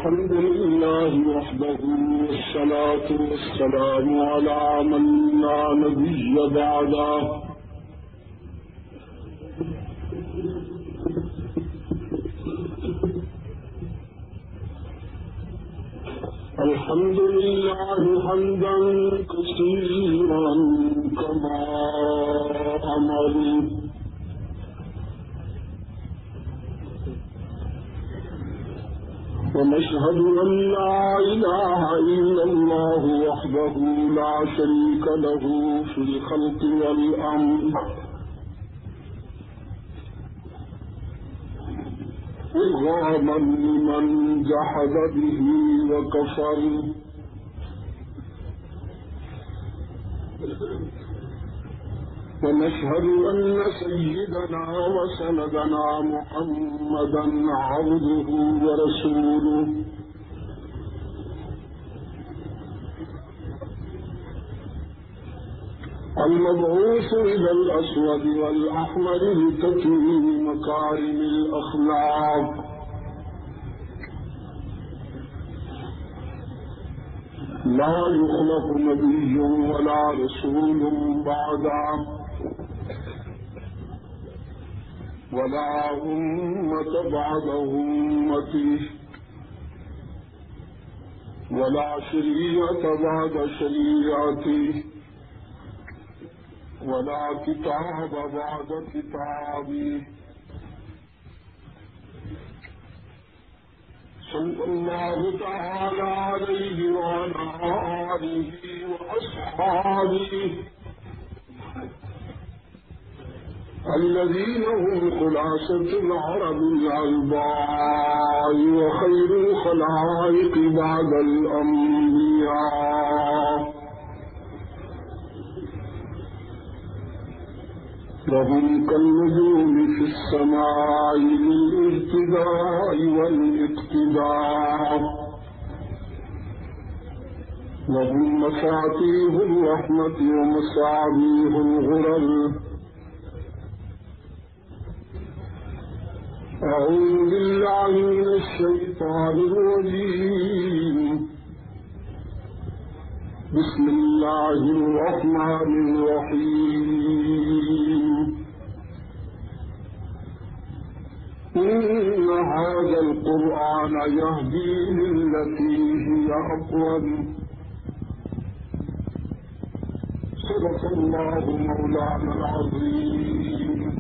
الحمد لله وحده والصلاة والسلام على من لا نبي بعده الحمد لله حمدا كثيرا كما أمر ونشهد أن لا إله إلا الله وحده لا شريك له في الخلق والأمر إرغاما لمن جحد به وكفر ونشهد أن سيدنا وسندنا محمدا عبده ورسوله المبعوث إلى الأسود والأحمر لتتميم مكارم الأخلاق لا يخلق نبي ولا رسول بعده ولا أمة بعد أمته ولا شريعة بعد شريعته ولا كتاب بعد كتابه صلى الله تعالى عليه وعلى آله وأصحابه الذين هم خلاصة العرب الألباء وخير الخلائق بعد الأنبياء وهم كالنجوم في السماء للاهتداء والاقتداء وهم مفاتيح الرحمة ومصابيح الغرر أعوذ بالله من الشيطان الرجيم بسم الله الرحمن الرحيم إن هذا القرآن يهدي للتي هي أقوم صدق الله مولانا العظيم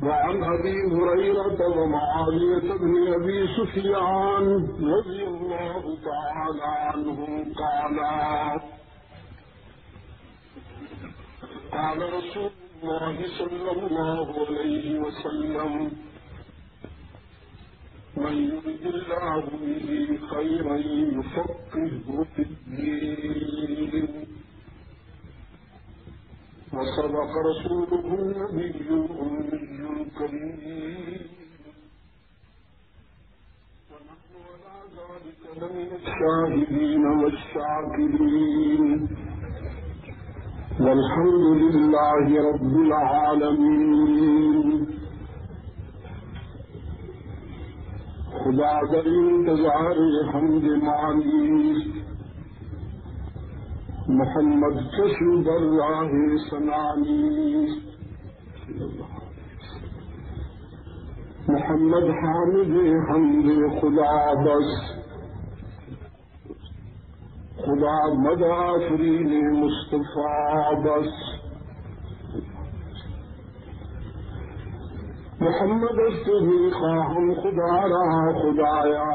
وعن أبي هريرة ومعاوية بن أبي سفيان رضي الله تعالى عنهم قال رسول الله صلى الله عليه وسلم من يرد الله به خيرا يفقهه في الدين وصدق رسوله النبي الأمي الكريم ونحن على ذلك لمن الشاهدين والشاكرين والحمد لله رب العالمين. خدا در انتظار حمد مانی محمد کشو در راہ سنانی محمد حامد حمد خدا بس خدا مدافرین مصطفیٰ بس محمد استہی خواہم خدا را خدایا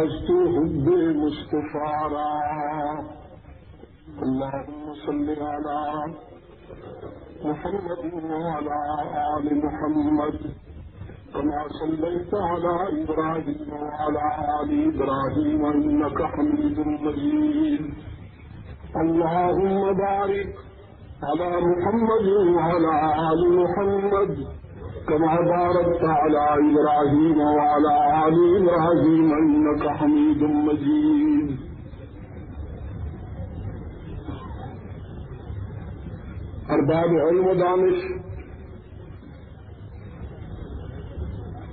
استو حب مصطفیٰ را اللهم صل على محمد وعلى آل محمد كما صليت على إبراهيم وعلى آل إبراهيم إنك حميد مجيد. اللهم بارك على محمد وعلى آل محمد كما باركت على إبراهيم وعلى آل إبراهيم إنك حميد مجيد. ارباب علم و دانش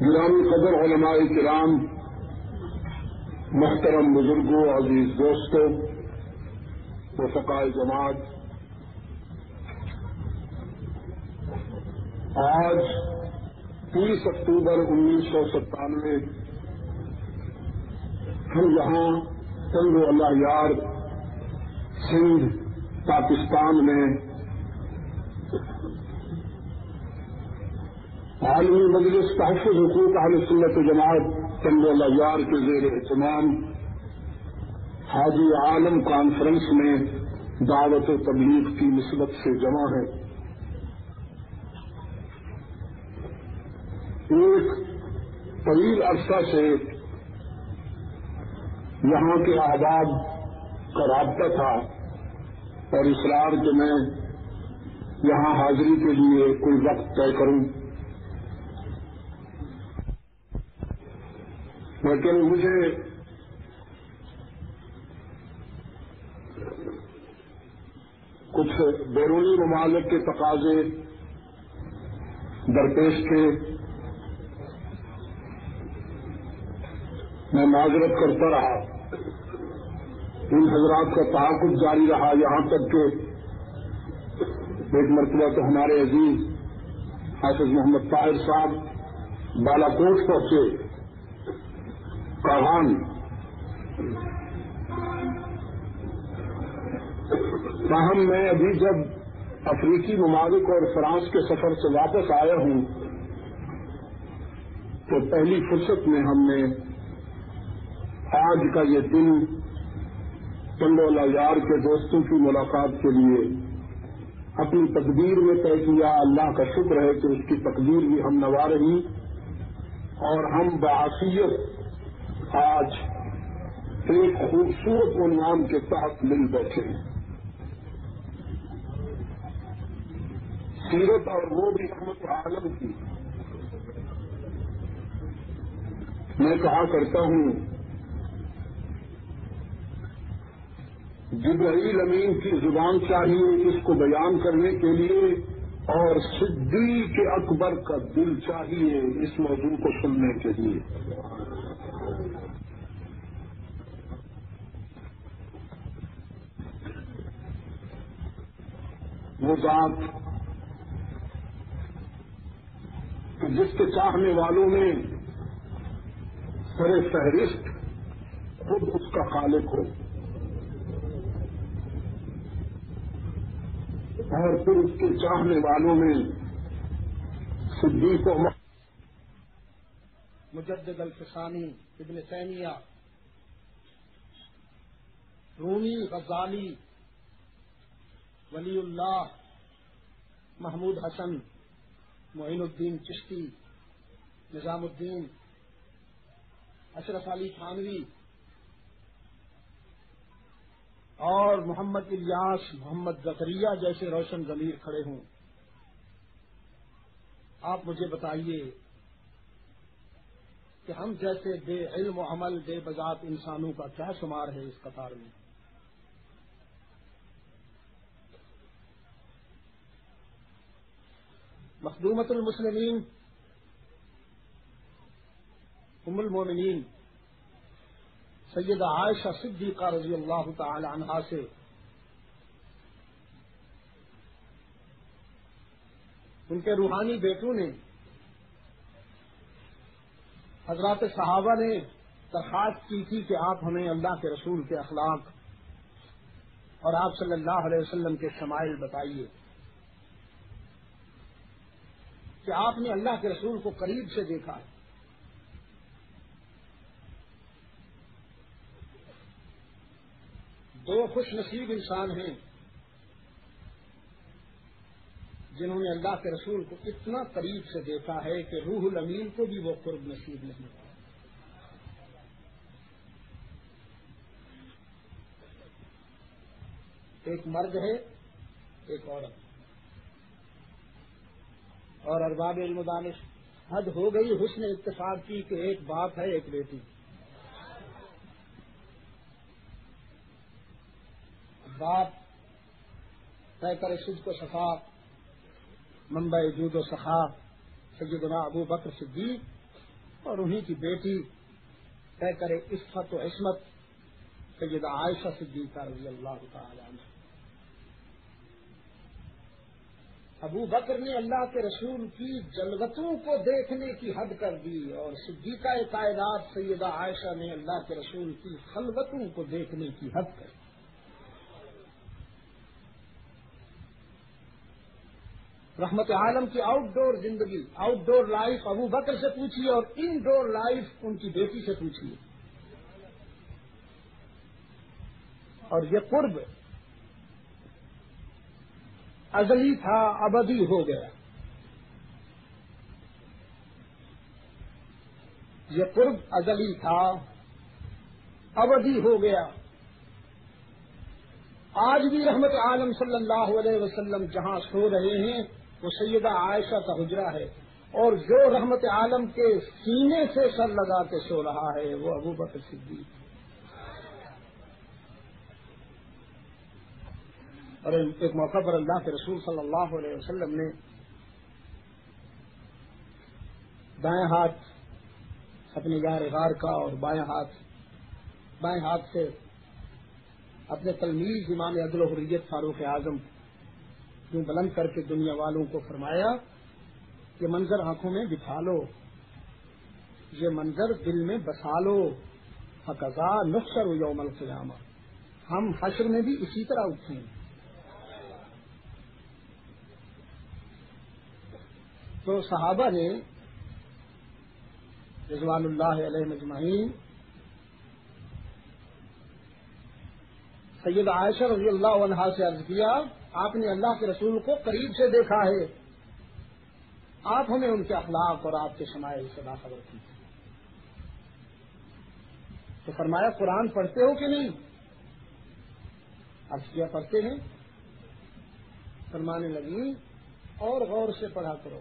گرامی قدر علماء کرام، محترم بزرگوں، عزیز دوستوں، رفقاء جماعت، آج 30 اکتوبر 1997 ہم یہاں تنگ اللہ یار سندھ پاکستان میں عالمی مجلس تحفظ حقوق اہل سنت و جماعت تنگ اللہ یار کے زیر اہتمام حاجی عالم کانفرنس میں دعوت و تبلیغ کی نسبت سے جمع ہے۔ ایک طویل عرصہ سے یہاں کے احباب کا رابطہ تھا اور اصرار کہ میں یہاں حاضری کے لیے کوئی وقت طے کروں، لیکن مجھے کچھ بیرونی ممالک کے تقاضے درپیش تھے۔ میں معذرت کرتا رہا، ان حضرات کا تعاقب جاری رہا، یہاں تک کہ ایک مرتبہ تو ہمارے عزیز حافظ محمد طاہر صاحب بالا کوٹ پہنچے، کاہان، تاہم میں ابھی جب افریقی ممالک اور فرانس کے سفر سے واپس آیا ہوں تو پہلی فرصت میں ہم نے آج کا یہ دن تنگ اللہ یار کے دوستوں کی ملاقات کے لیے اپنی تقدیر میں طے کیا۔ اللہ کا شکر ہے کہ اس کی تقدیر بھی ہم نوا رہی اور ہم بعافیت آج ایک خوبصورت عنوان کے تحت مل بیٹھے ہیں، سیرت اور وہ بھی رحمت عالم کی۔ میں کہا کرتا ہوں، جبرائیل امین کی زبان چاہیے اس کو بیان کرنے کے لیے اور صدیق اکبر کا دل چاہیے اس موضوع کو سننے کے لیے۔ وہ ذات جس کے چاہنے والوں میں سر فہرست خود اس کا خالق ہو اور پھر اس کے چاہنے والوں میں صدیق و مجدد الفسانی، ابن تیمیہ، رومی، غزالی، ولی اللہ، محمود حسن، معین الدین چشتی، نظام الدین، اشرف علی تھانوی اور محمد الیاس، محمد زکریا جیسے روشن ضمیر کھڑے ہوں۔ آپ مجھے بتائیے کہ ہم جیسے بے علم و عمل بے بذات انسانوں کا کیا شمار ہے اس قطار میں؟ مخدومۃ المسلمین ام المومنین سیدہ عائشہ صدیقہ رضی اللہ تعالی عنہا سے ان کے روحانی بیٹوں نے، حضرات صحابہ نے درخواست کی تھی کہ آپ ہمیں اللہ کے رسول کے اخلاق اور آپ صلی اللہ علیہ وسلم کے شمائل بتائیے کہ آپ نے اللہ کے رسول کو قریب سے دیکھا ہے۔ دو خوش نصیب انسان ہیں جنہوں نے اللہ کے رسول کو اتنا قریب سے دیکھا ہے کہ روح الامین کو بھی وہ قرب نصیب نہیں۔ ایک مرد ہے، ایک عورت، اور ارباب علم و دانش حد ہو گئی حسن اتفاق کی کہ ایک باپ ہے، ایک بیٹی۔ باپ پیکر صدق و صفا، منبع جود و سخا، سیدنا ابو بکر صدیق، اور انہی کی بیٹی طے کرے عفت و عصمت سیدہ عائشہ صدیقہ رضی اللہ تعالی عنہ۔ ابو بکر نے اللہ کے رسول کی جلوتوں کو دیکھنے کی حد کر دی، اور صدیقہ کائنات سیدہ عائشہ نے اللہ کے رسول کی خلوتوں کو دیکھنے کی حد کر دی۔ رحمت عالم کی آؤٹ ڈور زندگی، آؤٹ ڈور لائف ابو بکر سے پوچھیے، اور ان ڈور لائف ان کی بیٹی سے پوچھیے۔ اور یہ قرب ازلی تھا، ابدی ہو گیا۔ یہ قرب ازلی تھا، ابدی ہو گیا۔ آج بھی رحمت عالم صلی اللہ علیہ وسلم جہاں سو رہے ہیں وہ سیدہ عائشہ کا حجرہ ہے، اور جو رحمت عالم کے سینے سے سر لگا کے سو رہا ہے وہ ابو بکر صدیق۔ اور ایک موقع پر اللہ کے رسول صلی اللہ علیہ وسلم نے دائیں ہاتھ اپنے یار غار کا اور بائیں ہاتھ سے اپنے تلمیذ امام عدل و حریت فاروق اعظم یوں بلند کر کے دنیا والوں کو فرمایا، یہ منظر آنکھوں میں بٹھا لو، یہ منظر دل میں بسا لو، فقضا نحشر یوم القیامہ، ہم حشر میں بھی اسی طرح اٹھیں۔ تو صحابہ نے رضوان اللہ علیہ مجمعین سیدہ عائشہ رضی اللہ عنہا سے عرض کیا، آپ نے اللہ کے رسول کو قریب سے دیکھا ہے، آپ ہمیں ان کے اخلاق اور آپ کے شمائل سے باخبر کی۔ تو فرمایا قرآن پڑھتے ہو کہ نہیں؟ عرض کیا پڑھتے ہیں۔ فرمانے لگی اور غور سے پڑھا کرو،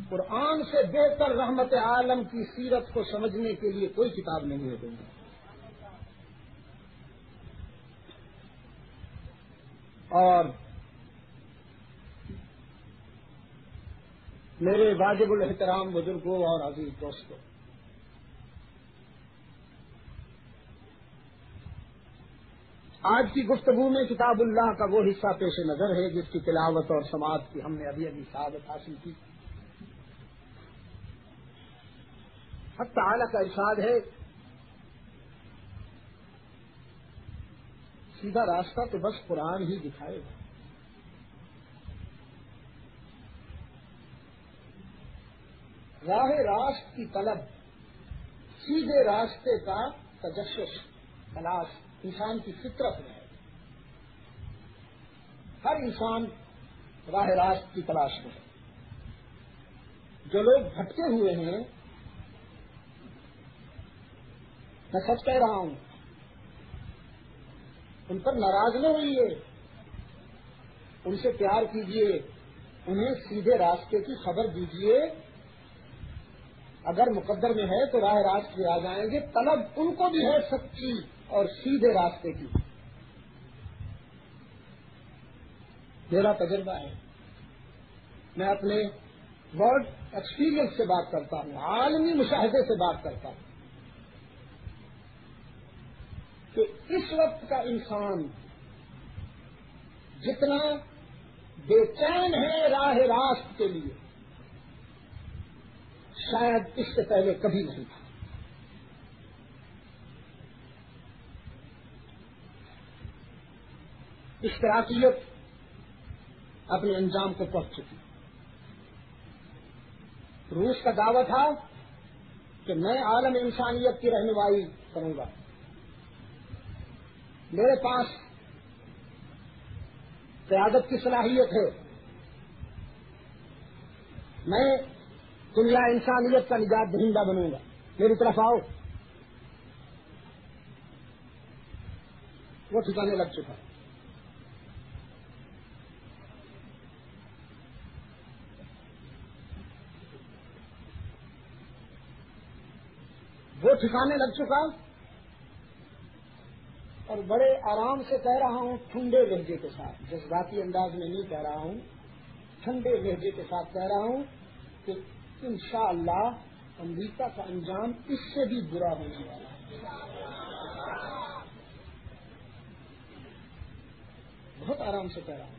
قرآن سے بہتر رحمت عالم کی سیرت کو سمجھنے کے لیے کوئی کتاب نہیں ہے دنیا۔ اور میرے واجب الاحترام بزرگوں اور عزیز دوستوں، آج کی گفتگو میں کتاب اللہ کا وہ حصہ پیش نظر ہے جس کی تلاوت اور سماعت کی ہم نے ابھی سعادت حاصل کی۔ حق تعالی کا ارشاد ہے، سیدھا راستہ تو بس قرآن ہی دکھائے گا۔ راہ راست کی طلب، سیدھے راستے کا تجسس، تلاش انسان کی فطرت میں ہے۔ ہر انسان راہ راست کی تلاش میں ہے۔ جو لوگ بھٹکے ہوئے ہیں، میں سچ کہہ رہا ہوں، ان پر ناراض نہ ہوئیے، ان سے پیار کیجیے، انہیں سیدھے راستے کی خبر دیجیے۔ اگر مقدر میں ہے تو راہ راست پہ آ جائیں گے۔ طلب ان کو بھی ہے سچی اور سیدھے راستے کی۔ میرا تجربہ ہے، میں اپنے ورڈ ایکسپیرئنس سے بات کرتا ہوں، عالمی مشاہدے سے بات کرتا ہوں کہ اس وقت کا انسان جتنا بے چین ہے راہ راست کے لیے، شاید اس سے پہلے کبھی نہیں تھا۔ اشتراکیت اپنے انجام کو پہنچ چکی۔ روس کا دعویٰ تھا کہ میں عالم انسانیت کی رہنمائی کروں گا، میرے پاس قیادت کی صلاحیت ہے، میں دنیا انسانیت کا نجات دہندہ بنوں گا، میری طرف آؤ۔ وہ ٹھکانے لگ چکا۔ وہ ٹھکانے لگ چکا، اور بڑے آرام سے کہہ رہا ہوں، ٹھنڈے لہجے کے ساتھ، جذباتی انداز میں نہیں کہہ رہا ہوں، ٹھنڈے لہجے کے ساتھ کہہ رہا ہوں کہ انشاءاللہ امریکہ کا انجام اس سے بھی برا ہونے والا ہے. بہت آرام سے کہہ رہا ہوں.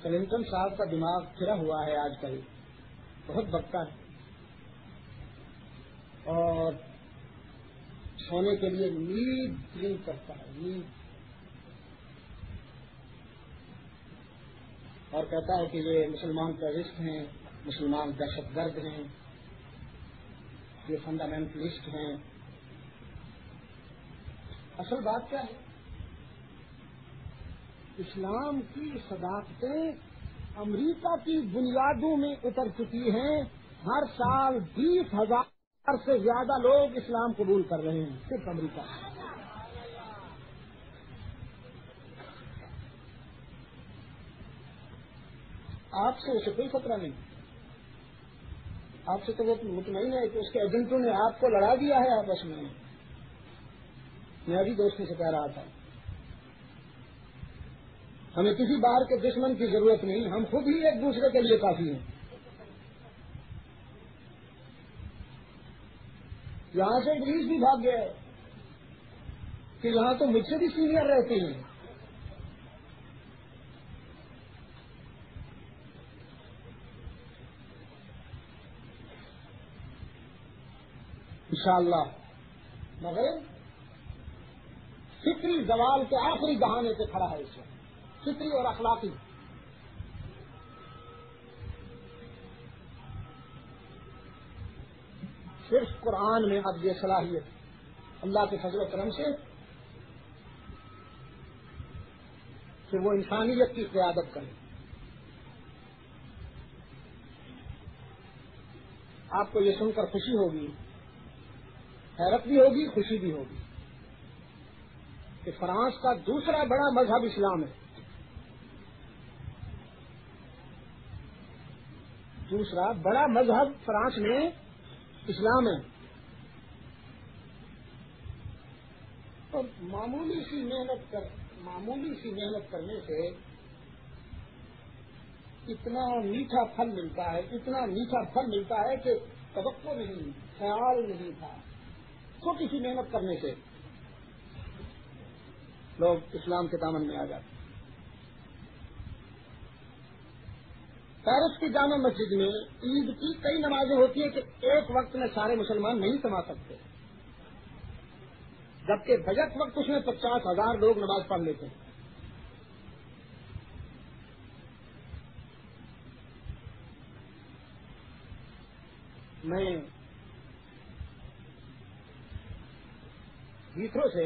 کلنٹن صاحب کا دماغ پھرا ہوا ہے آج کل, بہت بڑھتا ہے, اور سونے کے لیے نیند ڈرنک کرتا ہے, نیند, اور کہتا ہے کہ یہ مسلمان ٹیررسٹ ہیں, مسلمان دہشت گرد ہیں, یہ فنڈامنٹلسٹ ہیں. اصل بات کیا ہے؟ اسلام کی صداقتیں امریکہ کی بنیادوں میں اتر چکی ہیں. ہر سال 20,000 سے زیادہ لوگ اسلام قبول کر رہے ہیں, صرف امریکہ. آپ سے اسے کوئی خطرہ نہیں. آپ سے تو وہ مطمئن ہے کہ اس کے ایجنٹوں نے آپ کو لڑا دیا ہے آپس میں. میں بھی دوستوں سے کہہ رہا تھا, ہمیں کسی باہر کے دشمن کی ضرورت نہیں, ہم خود ہی ایک دوسرے کے لیے کافی ہیں. یہاں سے ابلیس بھی بھاگ گیا ہے کہ یہاں تو مجھ سے بھی سینئر رہتے ہیں. انشاءاللہ مگر فکری زوال کے آخری بہانے پہ کھڑا ہے اس وقت, فکری اور اخلاقی. صرف قرآن میں اب یہ صلاحیت اللہ کے فضل و کرم سے کہ وہ انسانیت کی قیادت کرے. آپ کو یہ سن کر خوشی ہوگی, حیرت بھی ہوگی, خوشی بھی ہوگی کہ فرانس کا دوسرا بڑا مذہب اسلام ہے. دوسرا بڑا مذہب فرانس میں اسلام ہے. اور معمولی سی محنت کرنے سے اتنا میٹھا پھل ملتا ہے, اتنا میٹھا پھل ملتا ہے کہ توقع نہیں, خیال نہیں تھا. چھوٹی سی محنت کرنے سے لوگ اسلام کے دامن میں آ جاتے. پیرس کی جامع مسجد میں عید کی کئی نمازیں ہوتی ہیں کہ ایک وقت میں سارے مسلمان نہیں سما سکتے, جبکہ بجٹ وقت اس میں 50,000 لوگ نماز پڑھ لیتے ہیں. میں ہیتھرو سے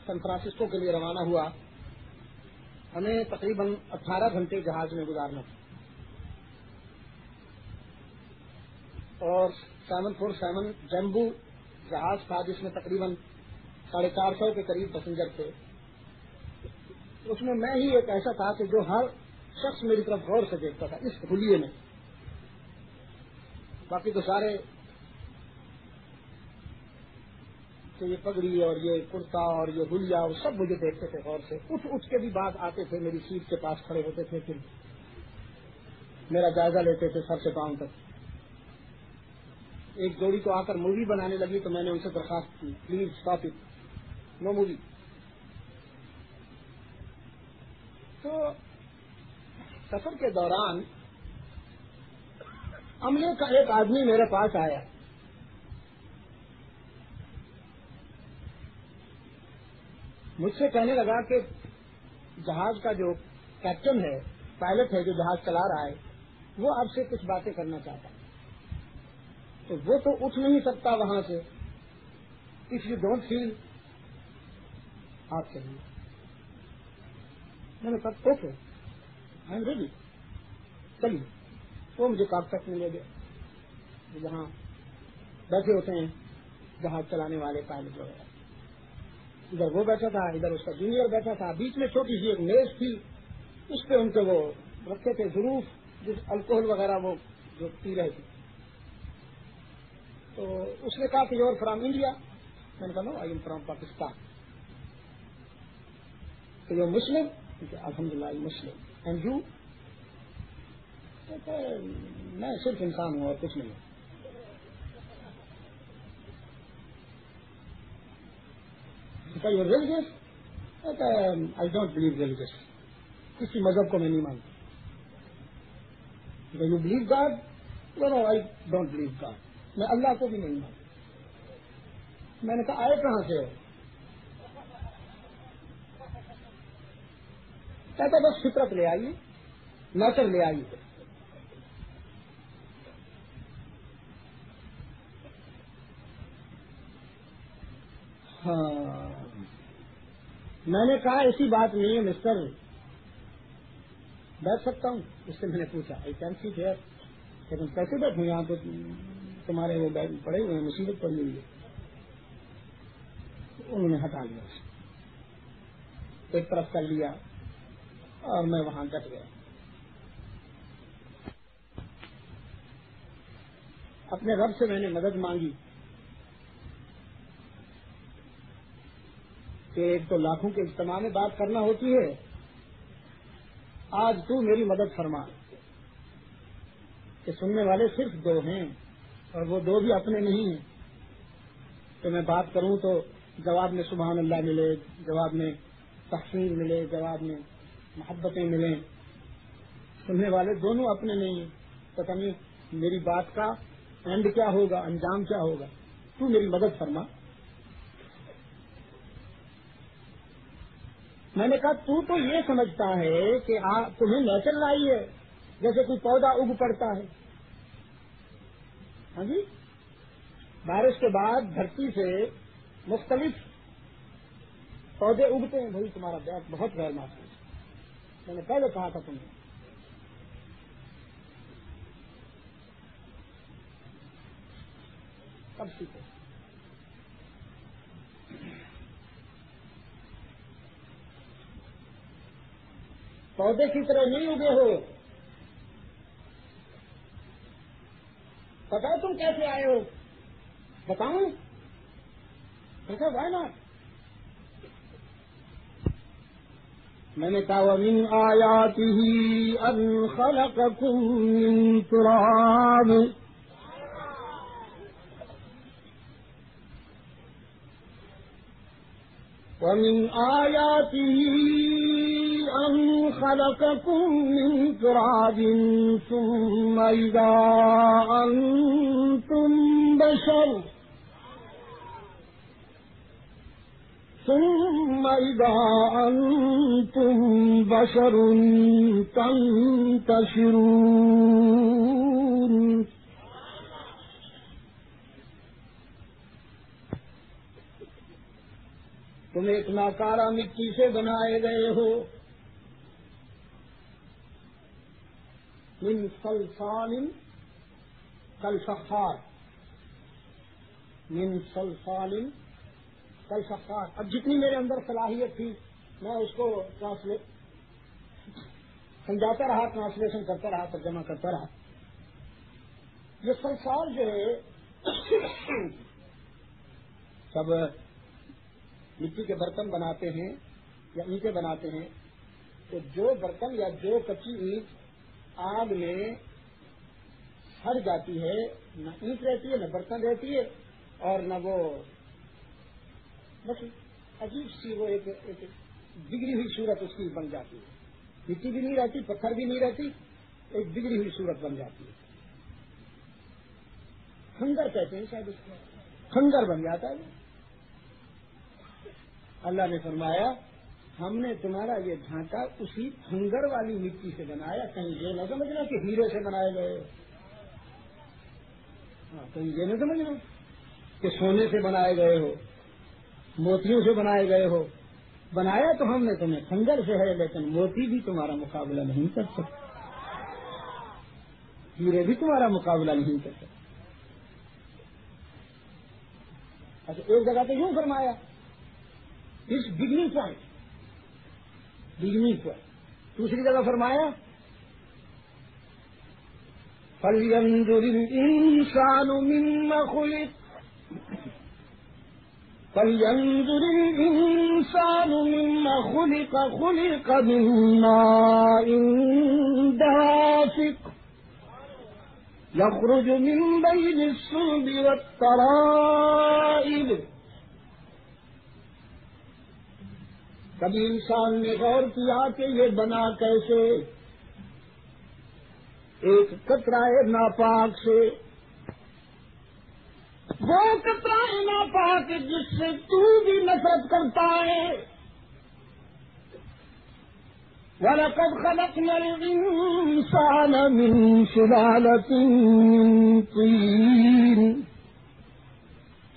سن فرانسسکو کے لیے روانہ ہوا. ہمیں تقریباً 18 گھنٹے جہاز میں گزارنا تھا, اور 747 جمبو جہاز تھا جس میں تقریباً 450 کے قریب پیسنجر تھے. اس میں ہی ایک ایسا تھا کہ جو ہر شخص میری طرف غور سے دیکھتا تھا اس حلیے میں. باقی تو سارے کہ یہ پگڑی اور یہ کرتا اور یہ حلیہ وہ سب مجھے دیکھتے تھے غور سے. اٹھ کے بھی بعد آتے تھے, میری سیٹ کے پاس کھڑے ہوتے تھے, پھر میرا جائزہ لیتے تھے سر سے پاؤں تک. ایک جوڑی تو آ کر مووی بنانے لگی تو میں نے ان سے درخواست کی, please stop it, no movie. تو سفر کے دوران عملے کا ایک آدمی میرے پاس آیا. مجھ سے کہنے لگا کہ جہاز کا جو کیپٹن ہے, پائلٹ ہے جو جہاز چلا رہا ہے, وہ آپ سے کچھ باتیں کرنا چاہتا ہے. تو وہ تو اٹھ نہیں سکتا وہاں سے. اف یو ڈونٹ فیل آپ چلیے. میں نے کہا اوکے آئی ایم ریڈی, چلیے. وہ مجھے کاغذات میں لے گئے, جہاں بیٹھے ہوتے ہیں جہاز چلانے والے پائلٹ وغیرہ. ادھر وہ بیٹھا تھا, ادھر اس کا جونیئر بیٹھا تھا, بیچ میں چھوٹی سی ایک میز تھی, اس پہ ان کے وہ رکھے تھے ظروف, جس الکوہل وغیرہ وہ جو پی رہے تھے. تو اس نے کہا کہ یو آر فرام انڈیا. میں نے کہا نو آئی ایم فرام پاکستان. تو یو مسلم؟ الحمد للہ مسلم. And you? میں صرف انسان ہوں اور کچھ نہیں. You religious? I don't believe religious. کسی مذہب کو میں نہیں مانتا. You believe God? No I don't believe God. میں اللہ کو بھی نہیں مانتا. میں نے کہا آئے کہاں سے ہو؟ کہتا بس فطرت لے آئیے، نیچر لے آئیے. ہاں میں نے کہا ایسی بات نہیں ہے مسٹر، بیٹھ سکتا ہوں؟ اس سے میں نے پوچھا آئی کین سیٹ ہیئر. لیکن کیسے بیٹھوں؟ یہاں تو تمہارے وہ پڑے ہوئے ہیں، مصیبت پڑی ہوئی ہے. انہوں نے ہٹا لیا، ایک طرف کر لیا اور میں وہاں ڈٹ گیا. اپنے رب سے میں نے مدد مانگی کہ ایک تو لاکھوں کے اجتماع میں بات کرنا ہوتی ہے، آج تو میری مدد فرما کہ سننے والے صرف 2 ہیں اور وہ 2 بھی اپنے نہیں ہیں. تو میں بات کروں تو جواب میں سبحان اللہ ملے، جواب میں تحسین ملے، جواب میں محبتیں ملیں. سننے والے دونوں اپنے نہیں ہیں. پتہ نہیں میری بات کا اینڈ کیا ہوگا، انجام کیا ہوگا. تو میری مدد فرما. میں نے کہا تو یہ سمجھتا ہے کہ تمہیں نیچر لائی ہے، جیسے کوئی پودا اگ پڑتا ہے. ہاں جی، بارش کے بعد دھرتی سے مختلف پودے اگتے ہیں. بھائی تمہارا بیگ بہت غیر معقول ہے. میں نے پہلے کہا تھا تمہیں. کب سیکھو؟ پودے کی طرح نہیں اگے ہو. پتا ہے تم کیسے آئے ہو؟ بتاؤں؟ کیسا وائے نا. میں نے کہا وَمِنْ آيَاتِهِ أَنْ خَلَقَكُم مِّن تُرَابٍ. وَمِنْ آيَاتِهِ أَنْ خَلَقَكُم مِّن تُرَابٍ ثُمَّ إِذَا أَنْتُمْ بشر تنتشرون. تم ایک ناکارہ مٹی سے بنائے گئے ہو. من صلصال کالفخار. من صلصال کالفخار. اب جتنی میرے اندر صلاحیت تھی میں اس کو سمجھاتا رہا، ٹرانسلیشن کرتا رہا، ترجمہ کرتا رہا. یہ صلصال جو ہے سب مٹی کے برتن بناتے ہیں یا اینٹیں بناتے ہیں، تو جو برتن یا جو کچی اینٹ آگ میں سڑ جاتی ہے، نہ اینٹ رہتی ہے، نہ برتن رہتی ہے، اور نہ وہ بس عجیب سی وہ ایک بگڑی ہوئی صورت اس کی بن جاتی ہے. مٹی بھی نہیں رہتی، پتھر بھی نہیں رہتی، ایک بگڑی ہوئی صورت بن جاتی ہے. کھنگر کہتے ہیں شاید اس کو، کھنگر بن جاتا ہے. اللہ نے فرمایا ہم نے تمہارا یہ ڈھانچہ اسی کھنگر والی مٹی سے بنایا. کہیں یہ نہ سمجھنا کہ ہیرے سے بنائے گئے، کہیں یہ نہ سمجھنا کہ سونے سے بنائے گئے ہو، موتیوں سے بنائے گئے ہو. بنایا تو ہم نے تمہیں کھنگر سے ہے، لیکن موتی بھی تمہارا مقابلہ نہیں کر سکتے، ہیرے بھی تمہارا مقابلہ نہیں کر سکتے. اچھا ایک جگہ تو یوں فرمایا اس بگننگ پوائنٹ. دوسری جگہ فرمایا فَلْيَنظُرِ الْإِنسَانُ مِمَّ خُلِقَ. فَلْيَنظُرِ الْإِنسَانُ مِمَّ خُلِقَ. خُلِقَ مِن مَّاءٍ دَافِقٍ. يخرج من بين الصلب والترائب. کبھی انسان نے غور کیا کہ یہ بنا کیسے؟ ایک قطرہ ناپاک سے، وہ قطرہ ناپاک جس سے تو بھی نفرت کرتا ہے. وَلَقَدْ خَلَقْنَا الْإِنسَانَ مِنْ سُلَالَةٍ مِّن طِينٍ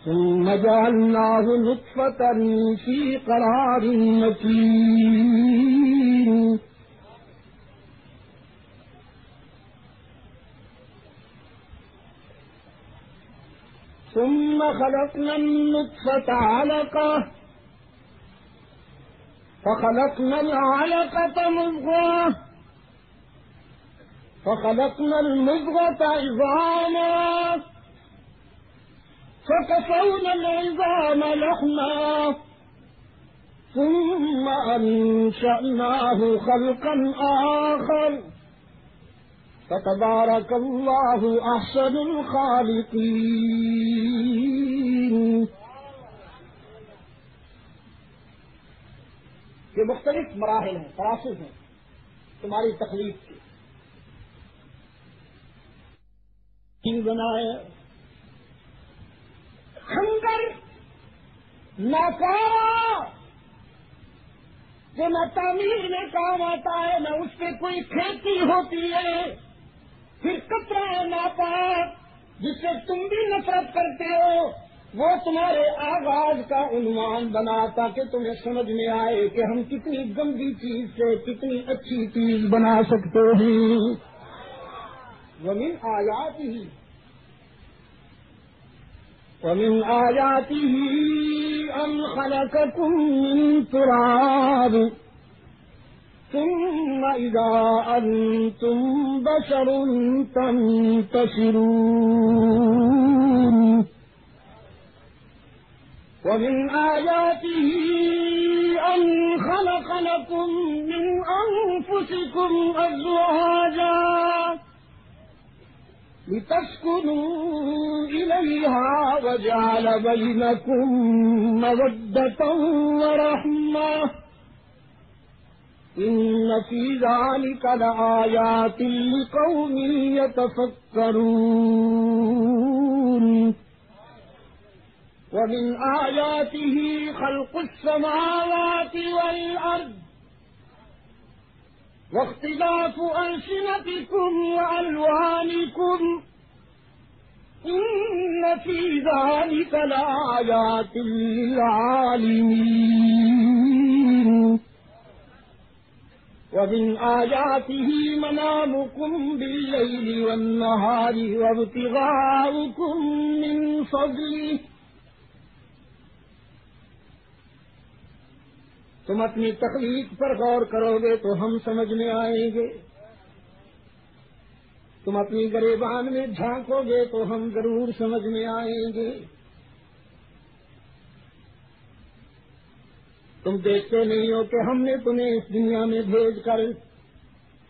ثُمَّ جَعَلْنَاهُ نُطْفَةً فِي قَرَارٍ مَّكِينٍ. ثم خلقنا النطفة علقة فخلقنا العلقة مضغة فخلقنا المضغة عظاما فكسونا العظام لحما ثم أنشأناه خلقا آخر فتبارك الله أحسن الخالقين. یہ مختلف مراحل ہیں، پراسس ہیں تمہاری تخلیق کے. بنایا خنجر ناکارا جو نہ تعمیر میں کام آتا ہے نہ اس پہ کوئی کھیتی ہوتی ہے. پھر قطرہ ناپاک جس سے تم بھی نفرت کرتے ہو، وہ تمہارے آغاز کا عنوان بنا تاکہ تمہیں سمجھ میں آئے کہ ہم کتنی گندی چیز سے کتنی اچھی چیز بنا سکتے ہیں. ومن آیاته أن خلقكم من تراب ثم إذا أنتم بشر تنتشرون. ومن آياته أن خلق لكم من أنفسكم أزواجا لتسكنوا إليها وجعل بينكم مودة ورحمة إن في ذلك لآيات لقوم يتفكرون. ومن آياته خلق السماوات والأرض واختلاف ألسنتكم وألوانكم إن في ذلك لآيات للعالمين. ومن آياته منامكم بالليل والنهار وابتغاؤكم من فضله. تم اپنی تخلیق پر غور کرو گے تو ہم سمجھ میں آئیں گے. تم اپنی گریبان میں جھانکو گے تو ہم ضرور سمجھ میں آئیں گے. تم دیکھتے نہیں ہو کہ ہم نے تمہیں اس دنیا میں بھیج کر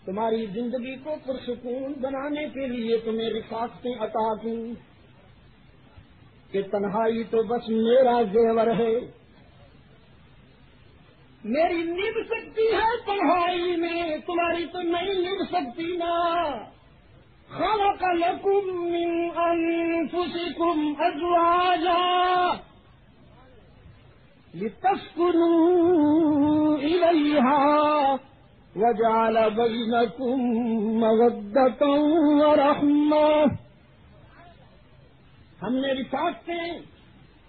تمہاری زندگی کو پرسکون بنانے کے لیے تمہیں رفاقتیں عطا کی کہ تنہائی تو بس میرا زیور ہے، میری نبھ سکتی ہے تنہائی میں، تمہاری تو نہیں نبھ سکتی نا. خلق لكم من أنفسكم أزواجا لتسكنوا إليها وجعل بينكم مودة ورحمة. ہم نے رفاقتیں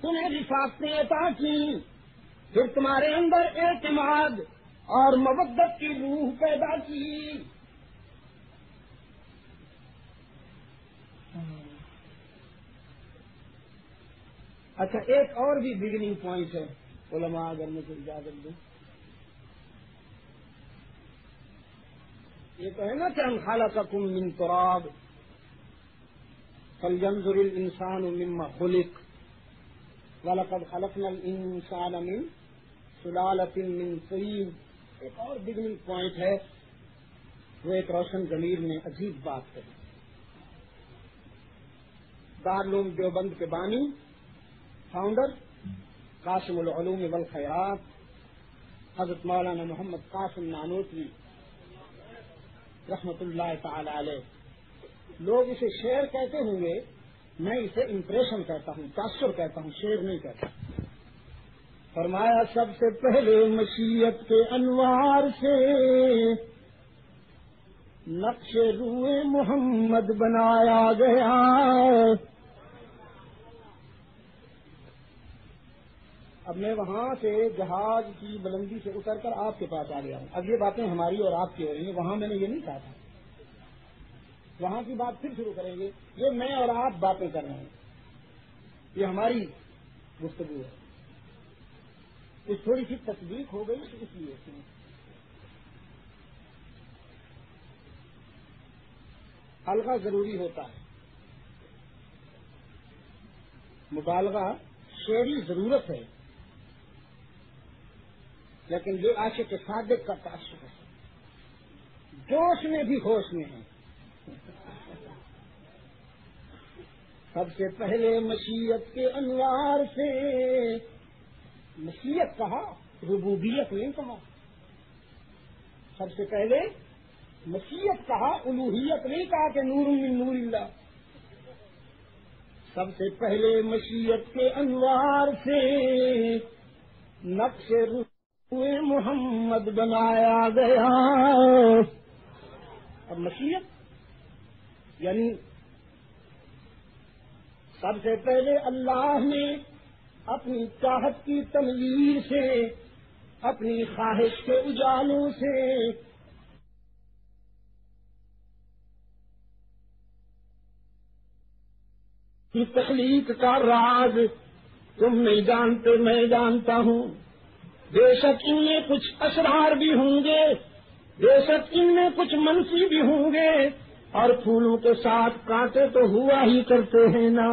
تمہیں رفاقتیں عطا کی، پھر تمہارے اندر اعتماد اور مودت کی روح پیدا کی. اچھا، ایک اور بھی بگننگ پوائنٹ ہے علماء اگر مجھے اجازت دیں. یہ تو ہے نا کہ ہم خلقکم من تراب فلینظر الانسان مما خلق وَلَقَدْ خَلَقْنَا الْإِنسَانَ مِنْ سُلَالَةٍ مِّن طِينٍ. ایک اور بگننگ پوائنٹ ہے، وہ ایک روشن ضمیر نے عجیب بات کہی. دارالعلوم دیوبند کے بانی فاؤنڈر قاسم العلوم والخیرات حضرت مولانا محمد قاسم نانوتوی رحمت اللہ تعالی علیہ. لوگ اسے شعر کہتے ہوں گے، میں اسے امپریشن کہتا ہوں، تاثر کہتا ہوں، شعر نہیں کہتا. فرمایا سب سے پہلے مشیت کے انوار سے نقش روئے محمد بنایا گیا. اب میں وہاں سے جہاز کی بلندی سے اتر کر آپ کے پاس آ گیا ہوں. اب یہ باتیں ہماری اور آپ کی ہو رہی ہیں، وہاں میں نے یہ نہیں کہا تھا. وہاں کی بات پھر شروع کریں گے. یہ میں اور آپ باتیں کر رہے ہیں، یہ ہماری گفتگو ہے. اس تھوڑی سی تصدیق ہو گئی اس لیے حلقہ ضروری ہوتا ہے، مبالغہ شعری ضرورت ہے، لیکن یہ عاشق صادق کا تعصب ہے. جوش میں بھی ہوش میں ہے. سب سے پہلے مشیت کے انوار سے، مشیت کہا، ربوبیت نہیں کہا. سب سے پہلے مشیت کہا، الوہیت نہیں کہا کہ نور من نور اللہ. سب سے پہلے مشیت کے انوار سے نقش روئے محمد بنایا گیا. اب مشیت یعنی سب سے پہلے اللہ نے اپنی چاہت کی تنویر سے، اپنی خواہش کے اجالوں سے کی تخلیق کا راز تم نہیں جانتے، میں جانتا ہوں. بے شک ان میں کچھ اسرار بھی ہوں گے، بے شک ان میں کچھ منفی بھی ہوں گے، اور پھولوں کے ساتھ کانٹے تو ہوا ہی کرتے ہیں نا.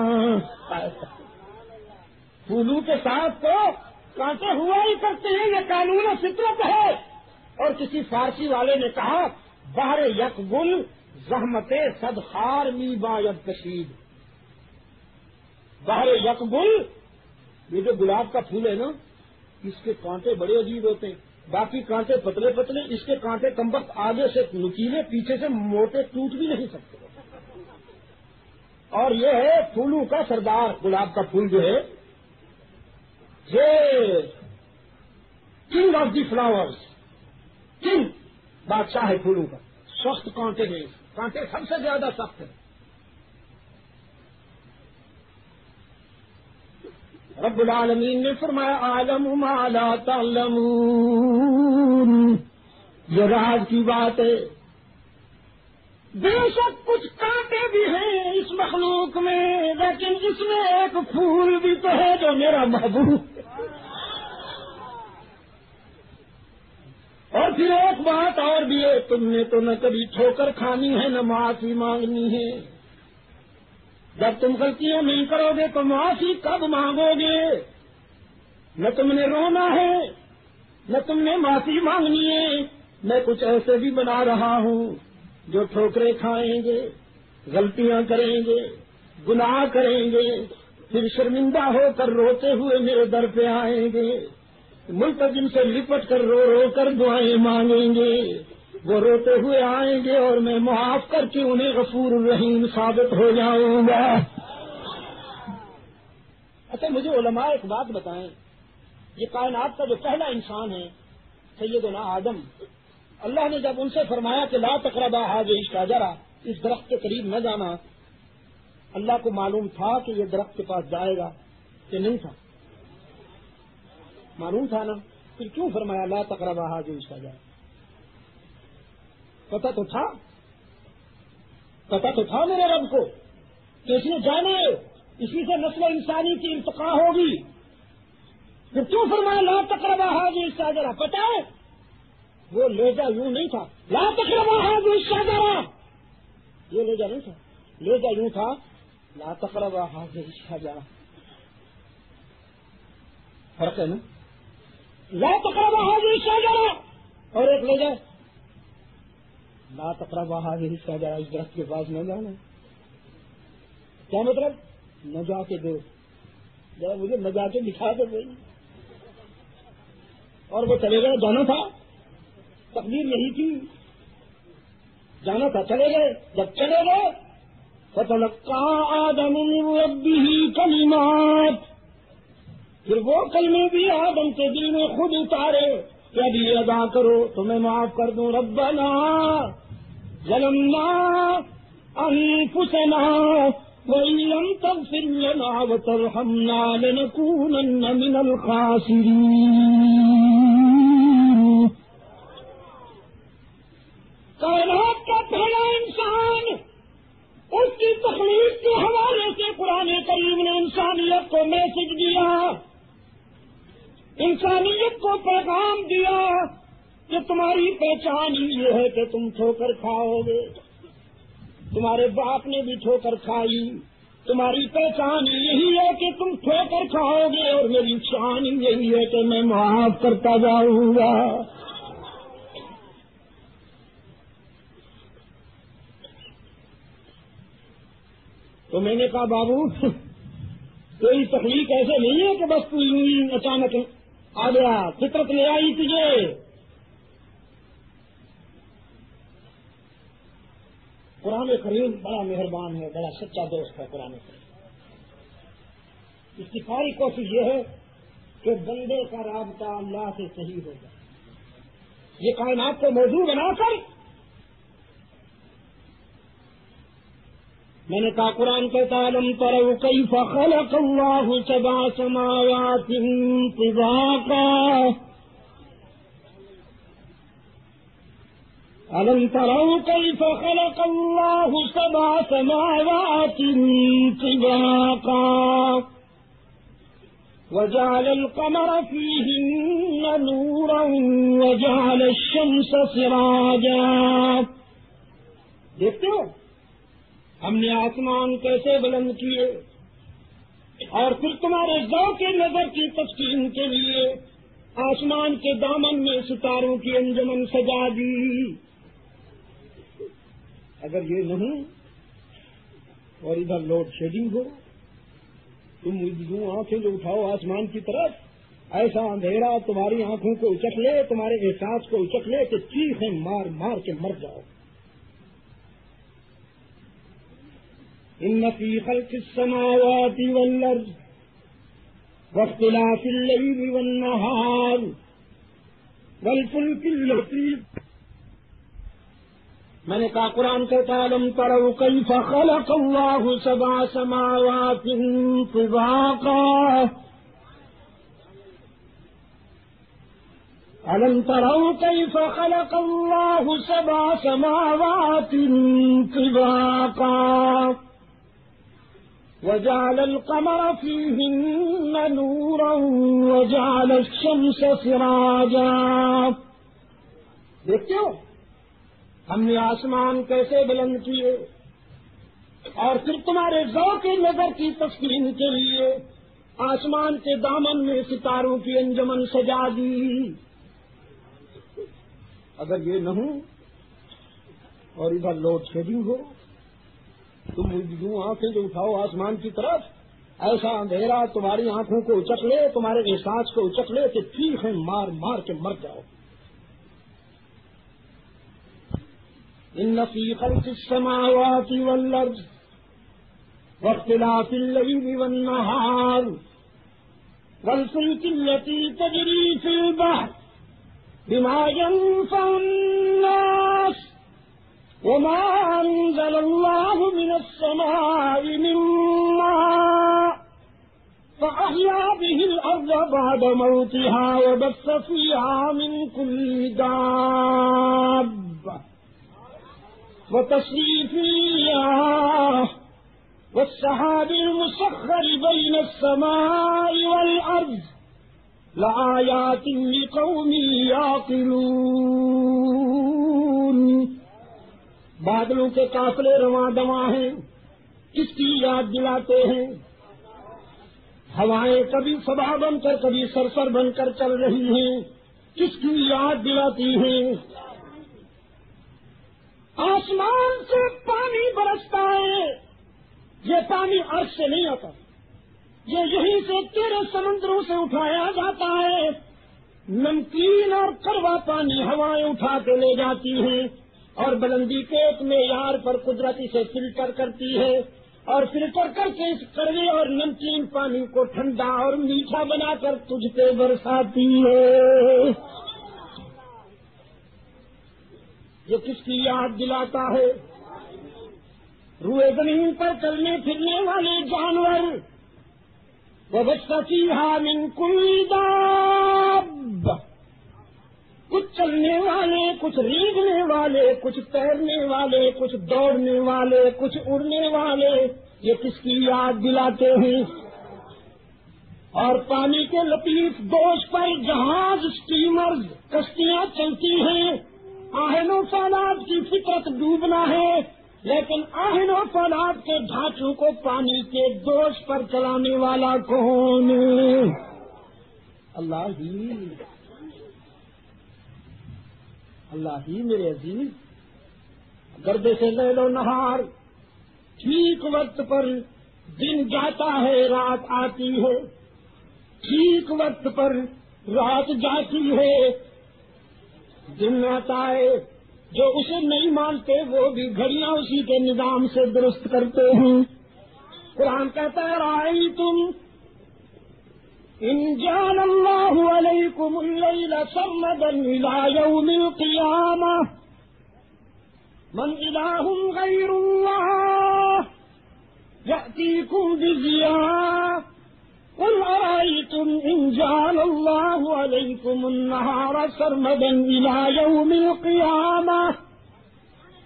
پھولوں کے ساتھ تو کانٹے ہوا ہی کرتے ہیں، یہ قانون فطرت ہے. اور کسی فارسی والے نے کہا بہر یک گل زحمت صد خار می باید کشید. بہر یک گل، یہ جو گلاب کا پھول ہے نا، اس کے کانٹے بڑے عجیب ہوتے ہیں. باقی کانٹے پتلے پتلے، اس کے کانٹے کمبخت آگے سے نکیلے، پیچھے سے موٹے، ٹوٹ بھی نہیں سکتے. اور یہ ہے پھولوں کا سردار. گلاب کا پھول جو ہے یہ king of the flowers, king, بادشاہ ہے پھولوں کا. سخت کانٹے ہیں، کانٹے سب سے زیادہ سخت ہیں. رب العالمین نے فرمایا عالم ما لا تعلمون. یہ راز کی بات ہے. بے شک کچھ کانٹے بھی ہیں اس مخلوق میں، لیکن اس میں ایک پھول بھی تو ہے جو میرا محبوب ہے. اور پھر ایک بات اور بھی ہے، تم نے تو نہ کبھی ٹھوکر کھانی ہے نہ معافی مانگنی ہے. جب تم غلطیاں نہیں کرو گے تو معافی کب مانگو گے؟ نہ تم نے رونا ہے نہ تم نے معافی مانگنی ہے. میں کچھ ایسے بھی بنا رہا ہوں جو ٹھوکریں کھائیں گے، غلطیاں کریں گے، گناہ کریں گے، پھر شرمندہ ہو کر روتے ہوئے میرے در پہ آئیں گے. ملتزم سے لپٹ کر رو رو کر دعائیں مانگیں گے. وہ روتے ہوئے آئیں گے اور میں معاف کر کے انہیں غفور الرحیم ثابت ہو جاؤں گا. اچھا مجھے علماء ایک بات بتائیں، یہ کائنات کا جو پہلا انسان ہے سیدنا آدم، اللہ نے جب ان سے فرمایا کہ لا تقربا هذه الشجرہ، اس درخت کے قریب نہ جانا، اللہ کو معلوم تھا کہ یہ درخت کے پاس جائے گا کہ نہیں تھا؟ معلوم تھا نا. پھر کیوں فرمایا لا تقربا هذه الشجرہ؟ پتا تو تھا، پتا تو تھا میرے رب کو کہ اس نے جانا ہے، اسی سے نسل انسانی کی ارتقاء ہوگی. پھر کیوں فرمایا لا تقربا هذه الشجرہ؟ پتا ہے وہ لہجہ یوں نہیں تھا لا تقربا هذه الشجرہ، یہ لہجہ نہیں تھا. لہجہ یوں تھا لا تقربا هذه الشجرہ. فرق ہے نا، لا تقربا هذه الشجرہ اور ایک لہجہ لا تقربا هذه الشجرہ، اس درخت کے پاس نہ جانا. کیا مطلب؟ نجا کے دو، ذرا مجھے نجا کے دکھا دو بھائی. اور وہ چلے گئے، جانا تھا، تقدیر یہی تھی، جانا تھا، چلے گئے. جب چلے گئے فَتَلَقَّىٰ آدَمُ مِن رَبِّهِ كَلِمَاتٍ، پھر وہ کلمے بھی آدم کے دل میں خود اتارے کہ اب یہ ادا کرو تو میں معاف کر دوں. ربنا ظلمنا انفسنا وَإِن لَّمْ تَغْفِرْ لَنَا وَتَرْحَمْنَا لَنَكُونَنَّ مِنَ الْخَاسِرِينَ. کائنات کا پہلا انسان، اس کی تخلیق کے حوالے سے قرآن کریم نے انسانیت کو میسج دیا، انسانیت کو پیغام دیا کہ تمہاری پہچان یہ ہے کہ تم ٹھوکر کھاؤ گے. تمہارے باپ نے بھی ٹھوکر کھائی، تمہاری پہچان یہی ہے کہ تم ٹھوکر کھاؤ گے، اور میری شان یہی ہے کہ میں معاف کرتا جاؤں گا. تو میں نے کہا بابو کوئی تخلیق ایسے نہیں ہے کہ بس تو اچانک آ گیا، فطرت لے آئی تجھے. قرآن کریم بڑا مہربان ہے، بڑا سچا دوست ہے. قرآن کریم اس کی ساری کوشش یہ ہے کہ بندے کا رابطہ اللہ سے صحیح ہو جائے. یہ کائنات کو موضوع بنا کر میں نے کہا قرآن کہتا ہے أَلَمْ تَرَوْا كَيْفَ خَلَقَ اللَّهُ سَبْعَ سَمَاوَاتٍ طِبَاقًا أَلَمْ تَرَوْا كَيْفَ خَلَقَ اللَّهُ سَبْعَ سَمَاوَاتٍ طِبَاقًا وَجَعَلَ الْقَمَرَ فِيهِنَّ نُورًا وَجَعَلَ الشَّمْسَ سِرَاجًا. دیکھتے ہو ہم نے آسمان کیسے بلند کیے، اور پھر تمہارے ذوق نظر کی تسکین کے لیے آسمان کے دامن میں ستاروں کی انجمن سجا دی. اگر یہ نہیں اور ادھر لوڈ شیڈنگ ہو، تم یوں آنکھیں جو اٹھاؤ آسمان کی طرف، ایسا اندھیرا تمہاری آنکھوں کو اچک لے، تمہارے احساس کو اچک لے کہ چیخیں مار مار کے مر جاؤ. إن في خلق السماوات والأرض واختلاف الليل والنهار والفلك التي. میں نے کہا قرآن کہتا ہے أَلَمْ تَرَوْا كَيْفَ خَلَقَ اللَّهُ سَبْعَ سَمَاوَاتٍ طِبَاقًا أَلَمْ تَرَوْا كَيْفَ خَلَقَ اللَّهُ سَبْعَ سَمَاوَاتٍ طِبَاقًا وَجَعَلَ الْقَمَرَ فِيهِنَّ نُورًا وَجَعَلَ الشَّمْسَ سِرَاجًا. دیکھتے ہو ہم نے آسمان کیسے بلند کیے، اور پھر تمہارے ذوق نظر کی تسکین کے لیے آسمان کے دامن میں ستاروں کی انجمن سجا دی. اگر یہ نہ ہو اور ادھر لوڈ شیڈنگ ہو، تم یوں آنکھیں جو اٹھاؤ آسمان کی طرف، ایسا اندھیرا تمہاری آنکھوں کو اچک لے، تمہارے احساس کو اچک لے کہ چیخیں مار مار کے مر جاؤ. إن في خلق السماوات والأرض واختلاف الليل والنهار والفلك التي تجري في البحر بما ينفع الناس وما أنزل الله من السماء من ماء فأحيا به الأرض بعد موتها وبث فيها من كل دابة وتصريف الرياح والسحاب المسخر بين السماء والأرض لآيات لقوم يعقلون. بادلوں کے قافلے رواں دواں ہیں، کس کی یاد دلاتے ہیں؟ ہوائیں کبھی صبا بن کر کبھی سرسر بن کر چل رہی ہیں، کس کی یاد دلاتی ہیں؟ آسمان سے پانی برستا ہے، یہ پانی عرش سے نہیں آتا، یہ یہیں سے تیرے سمندروں سے اٹھایا جاتا ہے. نمکین اور کڑوا پانی ہوائیں اٹھا کے لے جاتی ہیں اور بلندی کے ایک معیار پر قدرت اسے فلٹر کرتی ہے اور فلٹر کر کے اس کڑوے اور نمکین پانی کو ٹھنڈا اور میٹھا بنا کر تجھ پہ برساتی ہے. یہ کس کی یاد دلاتا ہے؟ روئے زمین پر چلنے پھرنے والے جانور، وَبَثَّ فِيهَا مِن كُلِّ دَابَّةٍ، کچھ چلنے والے، کچھ ریگنے والے، کچھ تیرنے والے، کچھ دوڑنے والے، کچھ اڑنے والے، یہ کس کی یاد دلاتے ہیں؟ اور پانی کے لطیف دوش پر جہاز، اسٹیمرز، کشتیاں چلتی ہیں. آہن و فولاد کی فطرت ڈوبنا ہے، لیکن آہن و فولاد کے ڈھانچوں کو پانی کے دوش پر چلانے والا کون؟ اللہ ہی. اللہ ہی میرے عزیز. گردے سے لیل و نہار، ٹھیک وقت پر دن جاتا ہے، رات آتی ہے، ٹھیک وقت پر رات جاتی ہے، دن آتا ہے. جو اسے نہیں مانتے وہ بھی گھڑیاں اسی کے نظام سے درست کرتے ہیں. قرآن کہتا ہے رأیتم ان جعل اللہ علیکم اللیل سرمدا الی یوم القیامہ من الہ غیر اللہ یأتیکم بضیاء قل أرأيتم إن جعل الله عليكم النهار سرمدا إلى يوم القيامة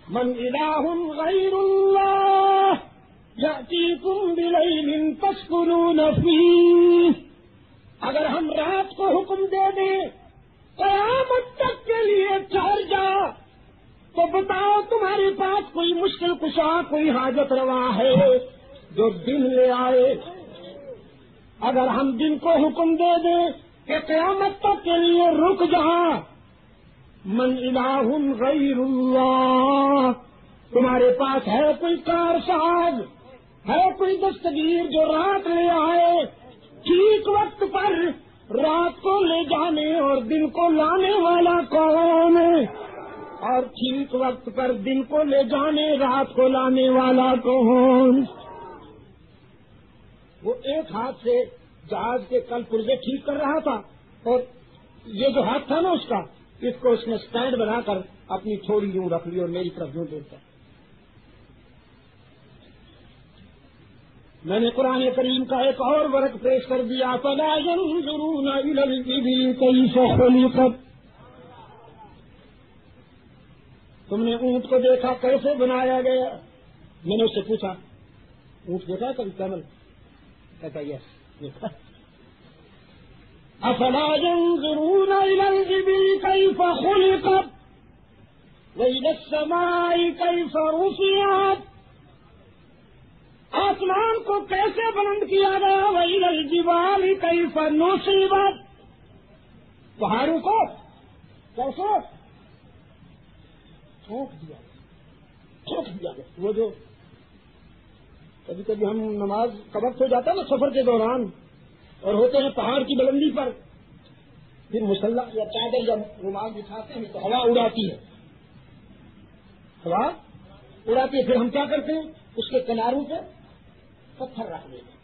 من إله غير الله يأتيكم بليل تسكنون فيه. اگر ہم رات کو حکم دے دیں قیامت تک کے لیے ٹھہر جا، تو بتاؤ تمہارے پاس کوئی مشکل کشا، کوئی حاجت روا ہے جو دن لے آئے؟ اگر ہم دن کو حکم دے دیں کہ قیامت تک کے لیے رک جا، من الہ غیر اللہ، تمہارے پاس ہے کوئی کارساز، ہے کوئی دستگیر جو رات لے آئے ٹھیک وقت پر؟ رات کو لے جانے اور دن کو لانے والا کون ہے؟ اور ٹھیک وقت پر دن کو لے جانے، رات کو لانے والا کون؟ وہ ایک ہاتھ سے جہاز کے کل پرزے ٹھیک کر رہا تھا، اور یہ جو ہاتھ تھا نا اس کا، اس کو اس نے سٹینڈ بنا کر اپنی تھوڑی یوں رکھ لی اور میری طرف یوں دیکھتا. میں نے قرآن کریم کا ایک اور ورق پیش کر دیا، فَلَا يَنظُرُونَ إِلَى الْإِبِلِ كَيْفَ خُلِقَتْ. تم نے اونٹ کو دیکھا کیسے بنایا گیا؟ میں نے اس سے پوچھا اونٹ دیکھا کبھی کیمل؟ کہتا یس دیکھا. افلا ينظرون الى الابل كيف خلقت والى السماء كيف رفعت. آسمان کو کیسے بلند کیا گیا، والى الجبال كيف نصبت. پہاڑوں کو کیسے ٹھوک دیا گیا. وہ جو کبھی کبھی ہم نماز کا وقت ہو جاتا ہے نا سفر کے دوران، اور ہوتے ہیں پہاڑ کی بلندی پر، پھر مسلح یا چادر یا رومال بچھاتے ہیں تو ہوا اڑاتی ہے، پھر ہم کیا کرتے ہیں؟ اس کے کناروں پہ پتھر رکھ دیتے ہیں.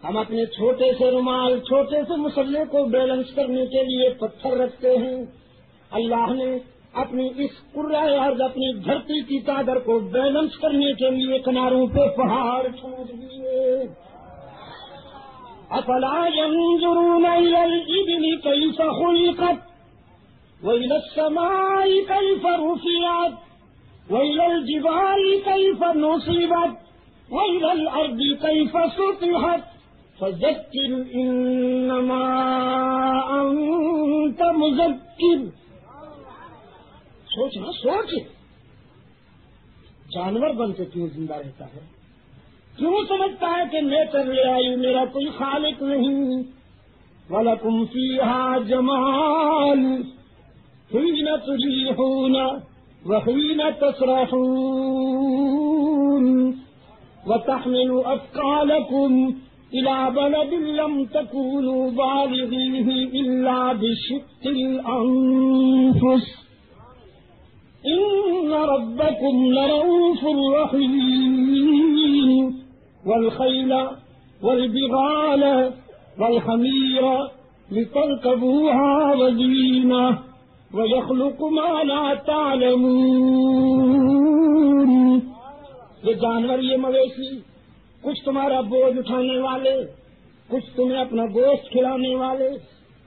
ہم اپنے چھوٹے سے رومال، چھوٹے سے مسلح کو بیلنس کرنے کے لیے پتھر رکھتے ہیں. اللہ نے اپنی اس قرۂ ارض، اپنی دھرتی کی چادر کو بیلنس کرنے کے لیے کناروں پہ پہاڑ چھوڑ دیے. افلا ينظرون الى الابل كيف خلقت والى السماء كيف رفعت والى الجبال كيف نصبت والى الارض كيف سطحت فذكر انما انت مذكر. سوچ جانور بن کے کیوں زندہ رہتا ہے؟ کیوں سمجھتا ہے کہ میں کر لے آئی، میرا کوئی خالق نہیں؟ وَلَكُمْ فِيهَا جَمَالٌ حِينَ تُرِيحُونَ وَحِينَ تَسْرَحُونَ وَتَحْمِلُ أَثْقَالَكُمْ إِلَى بَلَدٍ لَّمْ تَكُونُوا بَالِغِيهِ إِلَّا بِشِقِّ الْأَنفُسِ إِنَّ رَبَّكُمْ لَرَءُوفٌ رَّحِيمٌ وَالْخَيْلَ وَالْبِغَالَ وَالْحَمِيرَ لِتَرْكَبُوهَا وَزِينَةً وَيَخْلُقُ مَا لَا تَعْلَمُونَ. یہ جانور، یہ مویشی کچھ تمہارا بوجھ اٹھانے والے، کچھ تمہیں اپنا گوشت کھلانے والے،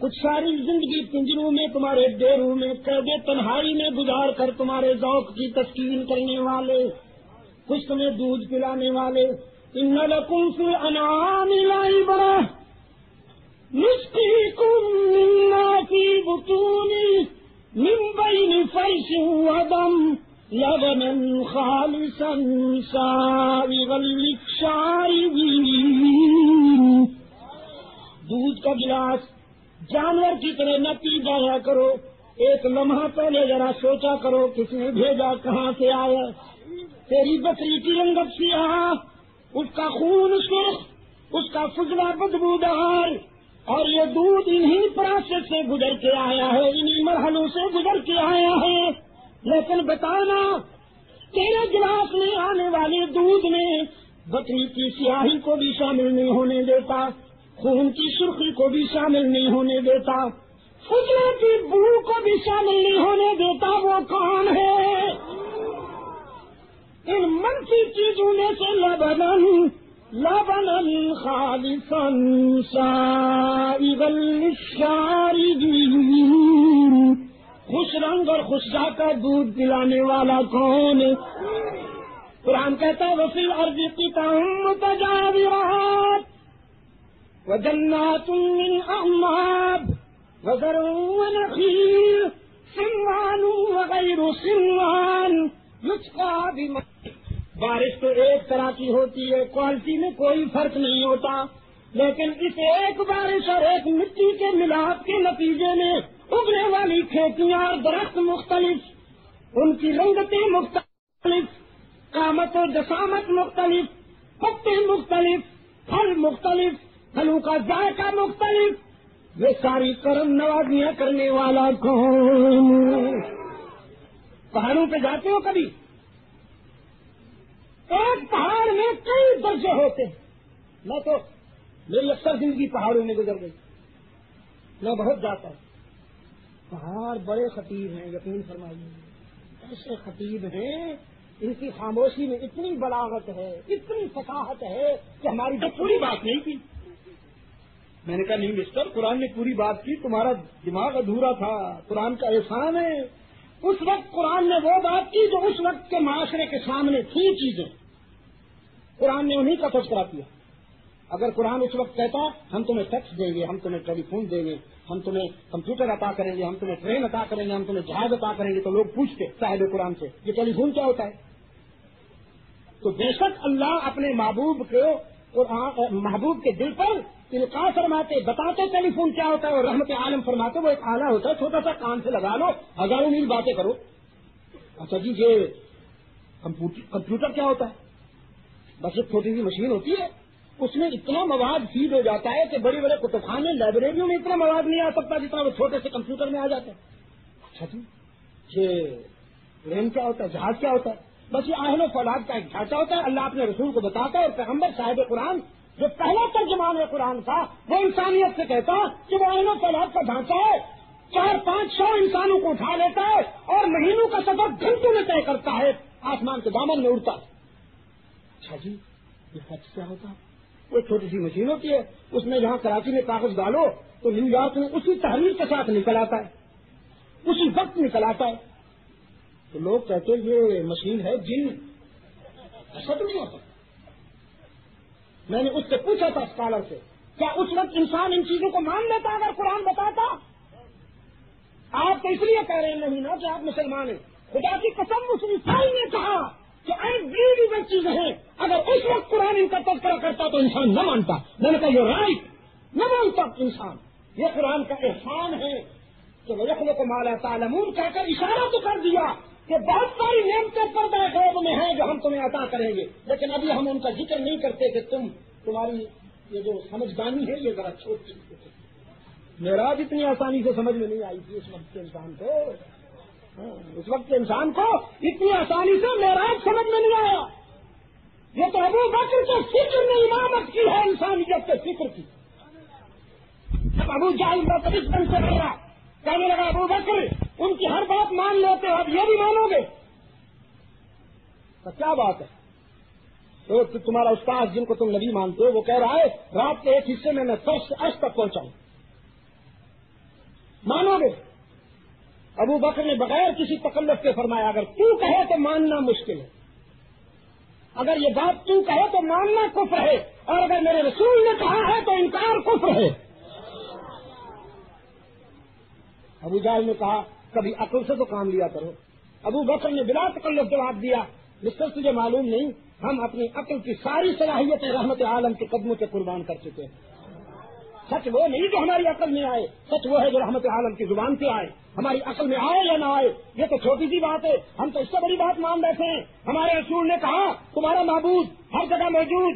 کچھ ساری زندگی پنجروں میں تمہارے ڈیروں میں قید تنہائی میں گزار کر تمہارے ذوق کی تسکین کرنے والے، کچھ تمہیں دودھ پلانے والے. ان لکم فی الانعام لعبرۃ نسقیکم مما فی بطونہ من بین فرث ودم لبنا خالصا سائغا للشاربین. دودھ کا گلاس جانور کی طرح نہ پی جایا کرو. ایک لمحہ پہلے ذرا سوچا کرو کس نے بھیجا، کہاں سے آیا. تیری بکری کی رنگت سیاہ، اس کا خون سرخ، اس کا فضلہ بدبودار، اور یہ دودھ انہی پروسیس سے گزر کے آیا ہے، انہی مرحلوں سے گزر کے آیا ہے. لیکن بتانا تیرے گلاس میں آنے والے دودھ میں بکری کی سیاہی کو بھی شامل نہیں ہونے دیتا، خون کی سرخی کو بھی شامل نہیں ہونے دیتا، فضلے کی بو کو بھی شامل نہیں ہونے دیتا. وہ کون ہے؟ ان منفی چیزوں میں سے لبنن خالصا سائغا للشاربین. خوش رنگ اور خوش جا کا دودھ پلانے والا کون؟ قرآن کہتا ہے وفی الارض قطع متجاورات وجنات من اعناب وزرع ونخیل صنوان وغیر صنوان یسقى بماء. بارش تو ایک طرح کی ہوتی ہے، کوالٹی میں کوئی فرق نہیں ہوتا، لیکن اس ایک بارش اور ایک مٹی کے ملاپ کے نتیجے میں اگنے والی کھیتیاں اور درخت مختلف، ان کی رنگتیں مختلف، قامت و جسامت مختلف، پتے مختلف، پھل مختلف، پھلوں کا ذائقہ مختلف. یہ ساری کرم نوازیاں کرنے والا کون؟ پہاڑوں پہ جاتے ہو کبھی؟ ایک پہاڑ میں کئی درجے ہوتے ہیں. میں تو میری اکثر زندگی پہاڑوں میں گزر گئی، میں بہت جاتا ہوں. پہاڑ بڑے خطیب ہیں، یقین فرمائیے، ایسے خطیب ہیں، ان کی خاموشی میں اتنی بلاغت ہے، اتنی فصاحت ہے کہ ہماری تو پوری بات نہیں کی. میں نے کہا نہیں مسٹر، قرآن نے پوری بات کی، تمہارا دماغ ادھورا تھا، قرآن کا احسان ہے. اس وقت قرآن نے وہ بات کی جو اس وقت کے معاشرے کے سامنے تھی چیزیں، قرآن نے انہیں کا تذکرہ کیا. اگر قرآن اس وقت کہتا ہم تمہیں ٹیکس دیں گے، ہم تمہیں ٹیلی فون دیں گے، ہم تمہیں کمپیوٹر عطا کریں گے، ہم تمہیں ٹرین عطا کریں گے، ہم تمہیں جہاز عطا کریں گے، تو لوگ پوچھتے صاحب قرآن سے یہ ٹیلی فون کیا ہوتا ہے؟ تو بے شک اللہ اپنے محبوب کے دل پر القاء فرماتے، بتاتے ٹیلی فون کیا ہوتا ہے، اور رحمت عالم فرماتے وہ ایک آلہ ہوتا ہے، چھوٹا سا کان سے لگا لو، ہزاروں میل باتیں کرو. اچھا جی یہ کمپیوٹر کیا ہوتا ہے؟ بس ایک چھوٹی سی مشین ہوتی ہے، اس میں اتنا مواد فیڈ ہو جاتا ہے کہ بڑے بڑے کتب خانے لائبریریوں میں اتنا مواد نہیں آ سکتا جتنا وہ چھوٹے سے کمپیوٹر میں آ جاتا ہے. اچھا جی یہ پلین کیا ہوتا ہے، جہاز کیا ہوتا ہے؟ بس یہ آہل و فولاد کا ایک ڈھانچہ ہوتا ہے. اللہ اپنے رسول کو بتاتا ہے، اور پیغمبر صاحب قرآن جو پہلا ترجمان قرآن تھا وہ انسانیت سے کہتا کہ وہ آہل و فولاد کا ڈھانچہ ہے، 400-500 انسانوں کو اٹھا لیتا ہے اور مہینوں کا سفر گھنٹوں میں طے کرتا ہے، آسمان کے دامن میں اڑتا ہے. اچھا جی یہ سچ کیا ہوتا ہے؟ وہ چھوٹی سی مشین ہوتی ہے، اس میں جہاں کراچی میں کاغذ ڈالو تو نیو یارک میں اسی تحریر کے ساتھ نکل آتا ہے، اسی وقت نکل آتا ہے. تو لوگ کہتے یہ مشین ہے جن، ایسا تو نہیں ہوتا. میں نے اس سے پوچھا تھا اسکالر سے، کیا اس وقت انسان ان چیزوں کو مان لیتا اگر قرآن بتاتا؟ آپ تو اس لیے کہہ رہے ہیں نہیں نا کہ آپ مسلمان ہیں. خدا کی قسم اس عیسائی نے کہا کہ انبلیویبل چیزیں ہیں، اگر اس وقت قرآن ان کا تذکرہ کرتا تو انسان نہ مانتا. میں نے کہا یہ رائٹ، نہ مانتا انسان. یہ قرآن کا احسان ہے کہ وَيَخْلُقُ مَا لَا تَعْلَمُونَ کہہ کر اشارہ تو کر دیا کہ بہت ساری نعمتیں پردہ غیب میں ہیں جو ہم تمہیں عطا کریں گے، لیکن ابھی ہم ان کا ذکر نہیں کرتے کہ تمہاری یہ جو سمجھدانی ہے یہ ذرا چھوٹی ہے۔ معراج اتنی آسانی سے سمجھ میں نہیں آئی تھی اس وقت کے انسان کو، اس وقت کے انسان کو اتنی آسانی سے معراج سمجھ میں نہیں آیا۔ یہ تو ابو بکر کے فکر نے امامت کی ہے، انسانیت کے فکر کی۔ جب ابو جہل مرتبہ بن سے رہا، کہنے لگا ابو بکر ان کی ہر بات مان لیتے ہو، اب یہ بھی مانو گے؟ تو کیا بات ہے؟ تو تمہارا استاد جن کو تم نبی مانتے ہو وہ کہہ رہا ہے رات کے ایک حصے میں فرش سے عرش تک پہنچاؤں، مانو گے؟ ابو بکر نے بغیر کسی تکلف کے فرمایا اگر تو کہے تو ماننا مشکل ہے، اگر یہ بات تو کہے تو ماننا کفر ہے، اور اگر میرے رسول نے کہا ہے تو انکار کفر ہے۔ ابو جہل نے کہا کبھی عقل سے تو کام لیا کرو۔ ابو بکر نے بلا تکلف جواب دیا مسٹر تجھے معلوم نہیں ہم اپنی عقل کی ساری صلاحیتیں رحمت عالم کے قدموں کے قربان کر چکے ہیں۔ سچ وہ نہیں جو ہماری عقل میں آئے، سچ وہ ہے جو رحمت عالم کی زبان سے آئے، ہماری عقل میں آئے یا نہ آئے یہ تو چھوٹی سی بات ہے، ہم تو اس سے بڑی بات مان بیٹھے ہیں۔ ہمارے رسول نے کہا تمہارا معبود ہر جگہ موجود،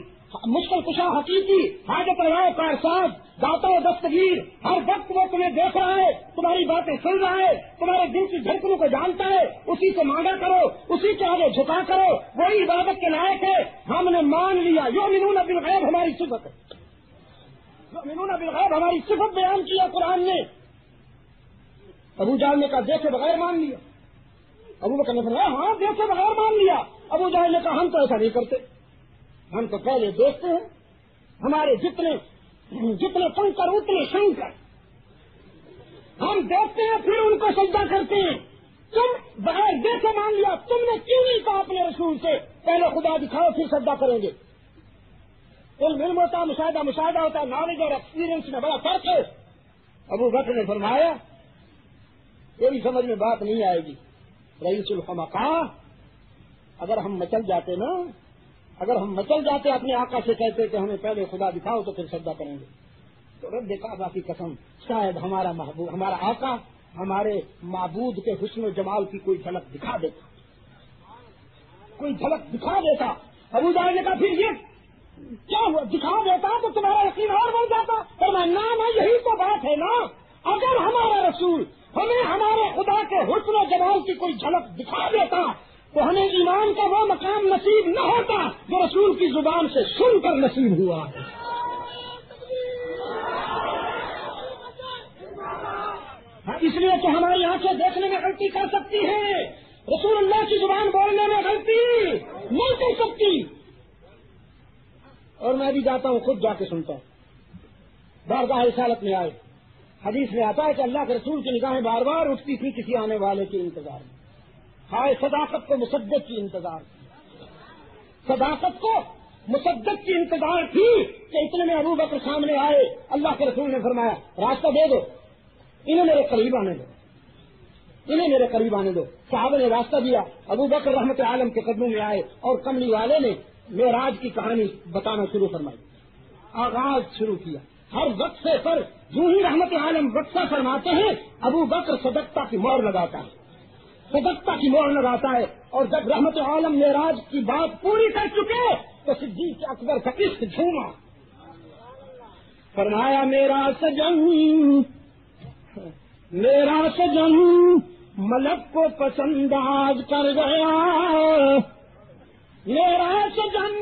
مشکل کشا حقیقی، حاجت روا کارساز، داتا و دستگیر، ہر وقت وہ تمہیں دیکھ رہا ہے، تمہاری باتیں سن رہا ہے، تمہارے دل کی دھڑکنوں کو جانتا ہے، اسی سے مانگا کرو، اسی کے آگے جھکا کرو، وہی عبادت کے لائق ہے۔ ہم نے مان لیا، یؤمنون بالغیب ہماری صفت ہے، یؤمنون بالغیب ہماری صفت بیان کیا قرآن نے۔ ابو جہل نے کہا دیکھے بغیر مان لیا، ابو بکر نے فرمایا ہاں دیکھے بغیر مان لیا۔ ابو جہل نے کہا ہم تو ایسا نہیں کرتے، ہم تو پہلے دیکھتے ہیں، ہمارے جتنے کنکر اتنے شنکر، ہم دیکھتے ہیں پھر ان کو سجدہ کرتے ہیں۔ تم بغیر دیکھے مان لیا، تم نے کیوں نہیں کہا اپنے رسول سے پہلے خدا دکھاؤ پھر سجدہ کریں گے؟ علم ہوتا مشاہدہ ہوتا ہے، نالج اور ایکسپیرئنس میں بڑا فرق ہے۔ ابو بکر نے فرمایا تیری سمجھ میں بات نہیں آئے گی رئیس الحمقاء، اگر ہم مچل جاتے اپنے آقا سے کہتے کہ ہمیں پہلے خدا دکھاؤ تو پھر سجدہ کریں گے، تو رب کعبہ کی قسم شاید ہمارا محبوب ہمارا آقا ہمارے معبود کے حسن و جمال کی کوئی جھلک دکھا دیتا۔ ابو جہل نے کہا پھر یہ کیا ہوا؟ دکھا دیتا تو تمہارا یقین اور بڑھ جاتا۔ نہ یہی تو بات ہے نا، اگر ہمارا رسول ہمیں ہمارے خدا کے حسن و جمال کی کوئی جھلک دکھا دیتا تو ہمیں ایمان کا وہ مقام نصیب نہ ہوتا جو رسول کی زبان سے سن کر نصیب ہوا ہے۔ اس لیے کہ ہماری آنکھیں دیکھنے میں غلطی کر سکتی ہیں، رسول اللہ کی زبان بولنے میں غلطی نہیں کر سکتی۔ اور میں بھی جاتا ہوں، خود جا کے سنتا ہوں۔ بارگاہ رسالت میں آئے حدیث میں آتا ہے کہ اللہ کے رسول کی نگاہیں بار بار اٹھتی تھی کسی آنے والے کے انتظار میں، ہائے صداقت کو مصدق کی انتظار تھی، صداقت کو مصدق کی انتظار تھی کہ اتنے میں ابو بکر سامنے آئے، اللہ کے رسول نے فرمایا راستہ دے دو، انہیں میرے قریب آنے دو۔ صحابہ نے راستہ دیا، ابو بکر رحمت عالم کے قدموں میں آئے اور کملی والے نے معراج کی کہانی بتانا شروع فرمائی، آغاز شروع کیا۔ ہر وقت سے پر جو ہی رحمت عالم وقفہ فرماتے ہیں ابو بکر صدقہ کی مہر لگاتا ہے، اور جب رحمت عالم معراج کی بات پوری کر چکے تو صدیق اکبر کا عشق جھوما، فرمایا میرا سجن ملک کو پسند آج کر گیا، میرا سجن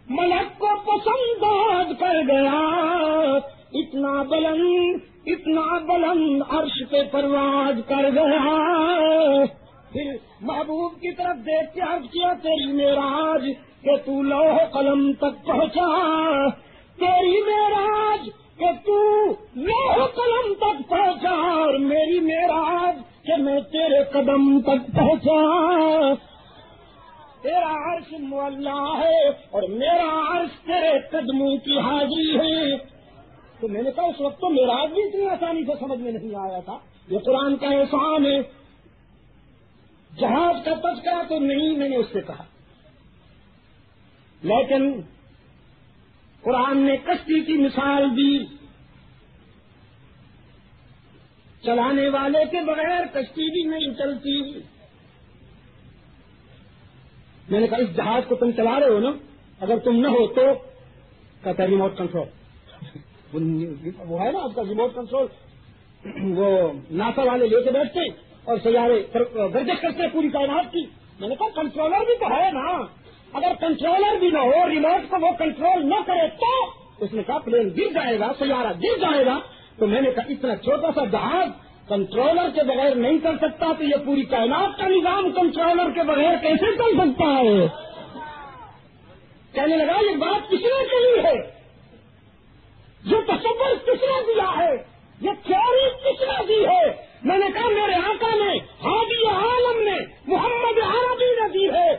ملک کو پسند آج کر گیا، اتنا بلند عرش پہ پرواز کر گیا۔ پھر محبوب کی طرف دیکھ کے عرض کیا تیری معراج کہ تو لوح قلم تک پہنچا، تیری معراج کہ تو لوح قلم تک پہنچا، اور میری معراج کہ میں تیرے قدم تک پہنچا۔ تیرا عرش معلا ہے اور میرا عرش تیرے قدموں کی حاضری ہے۔ تو میں نے کہا اس وقت تو معراج بھی اتنی آسانی سے سمجھ میں نہیں آیا تھا، یہ قرآن کا احسان ہے۔ جہاز کا تذکرہ تو نہیں میں نے اس سے کہا، لیکن قرآن نے کشتی کی مثال دی، چلانے والے کے بغیر کشتی بھی نہیں چلتی، میں نے کہا اس جہاز کو تم چلا رہے ہو نا، اگر تم نہ ہو تو کہتا ہے ریموٹ کنٹرول، وہ ہے نا آپ کا ریموٹ کنٹرول، وہ ناسا والے لے کے بیٹھتے اور سیارے گردش کرتے ہیں پوری کائنات کی۔ میں نے کہا کنٹرولر بھی تو ہے نا، اگر کنٹرولر بھی نہ ہو، ریموٹ کو وہ کنٹرول نہ کرے تو اس نے کہا پلین گر جائے گا، سیارہ گر جائے گا۔ تو میں نے کہا اتنا چھوٹا سا جہاز کنٹرولر کے بغیر نہیں کر سکتا تو یہ پوری کائنات کا نظام کنٹرولر کے بغیر کیسے چل سکتا ہے؟ کہنے لگا یہ بات کس نے کہی ہے، یہ تصور کس نے دیا ہے، یہ تھیوری کس نے دی ہے؟ میں نے کہا میرے آقا نے، ہادی عالم نے، محمد عربی نے دی ہے۔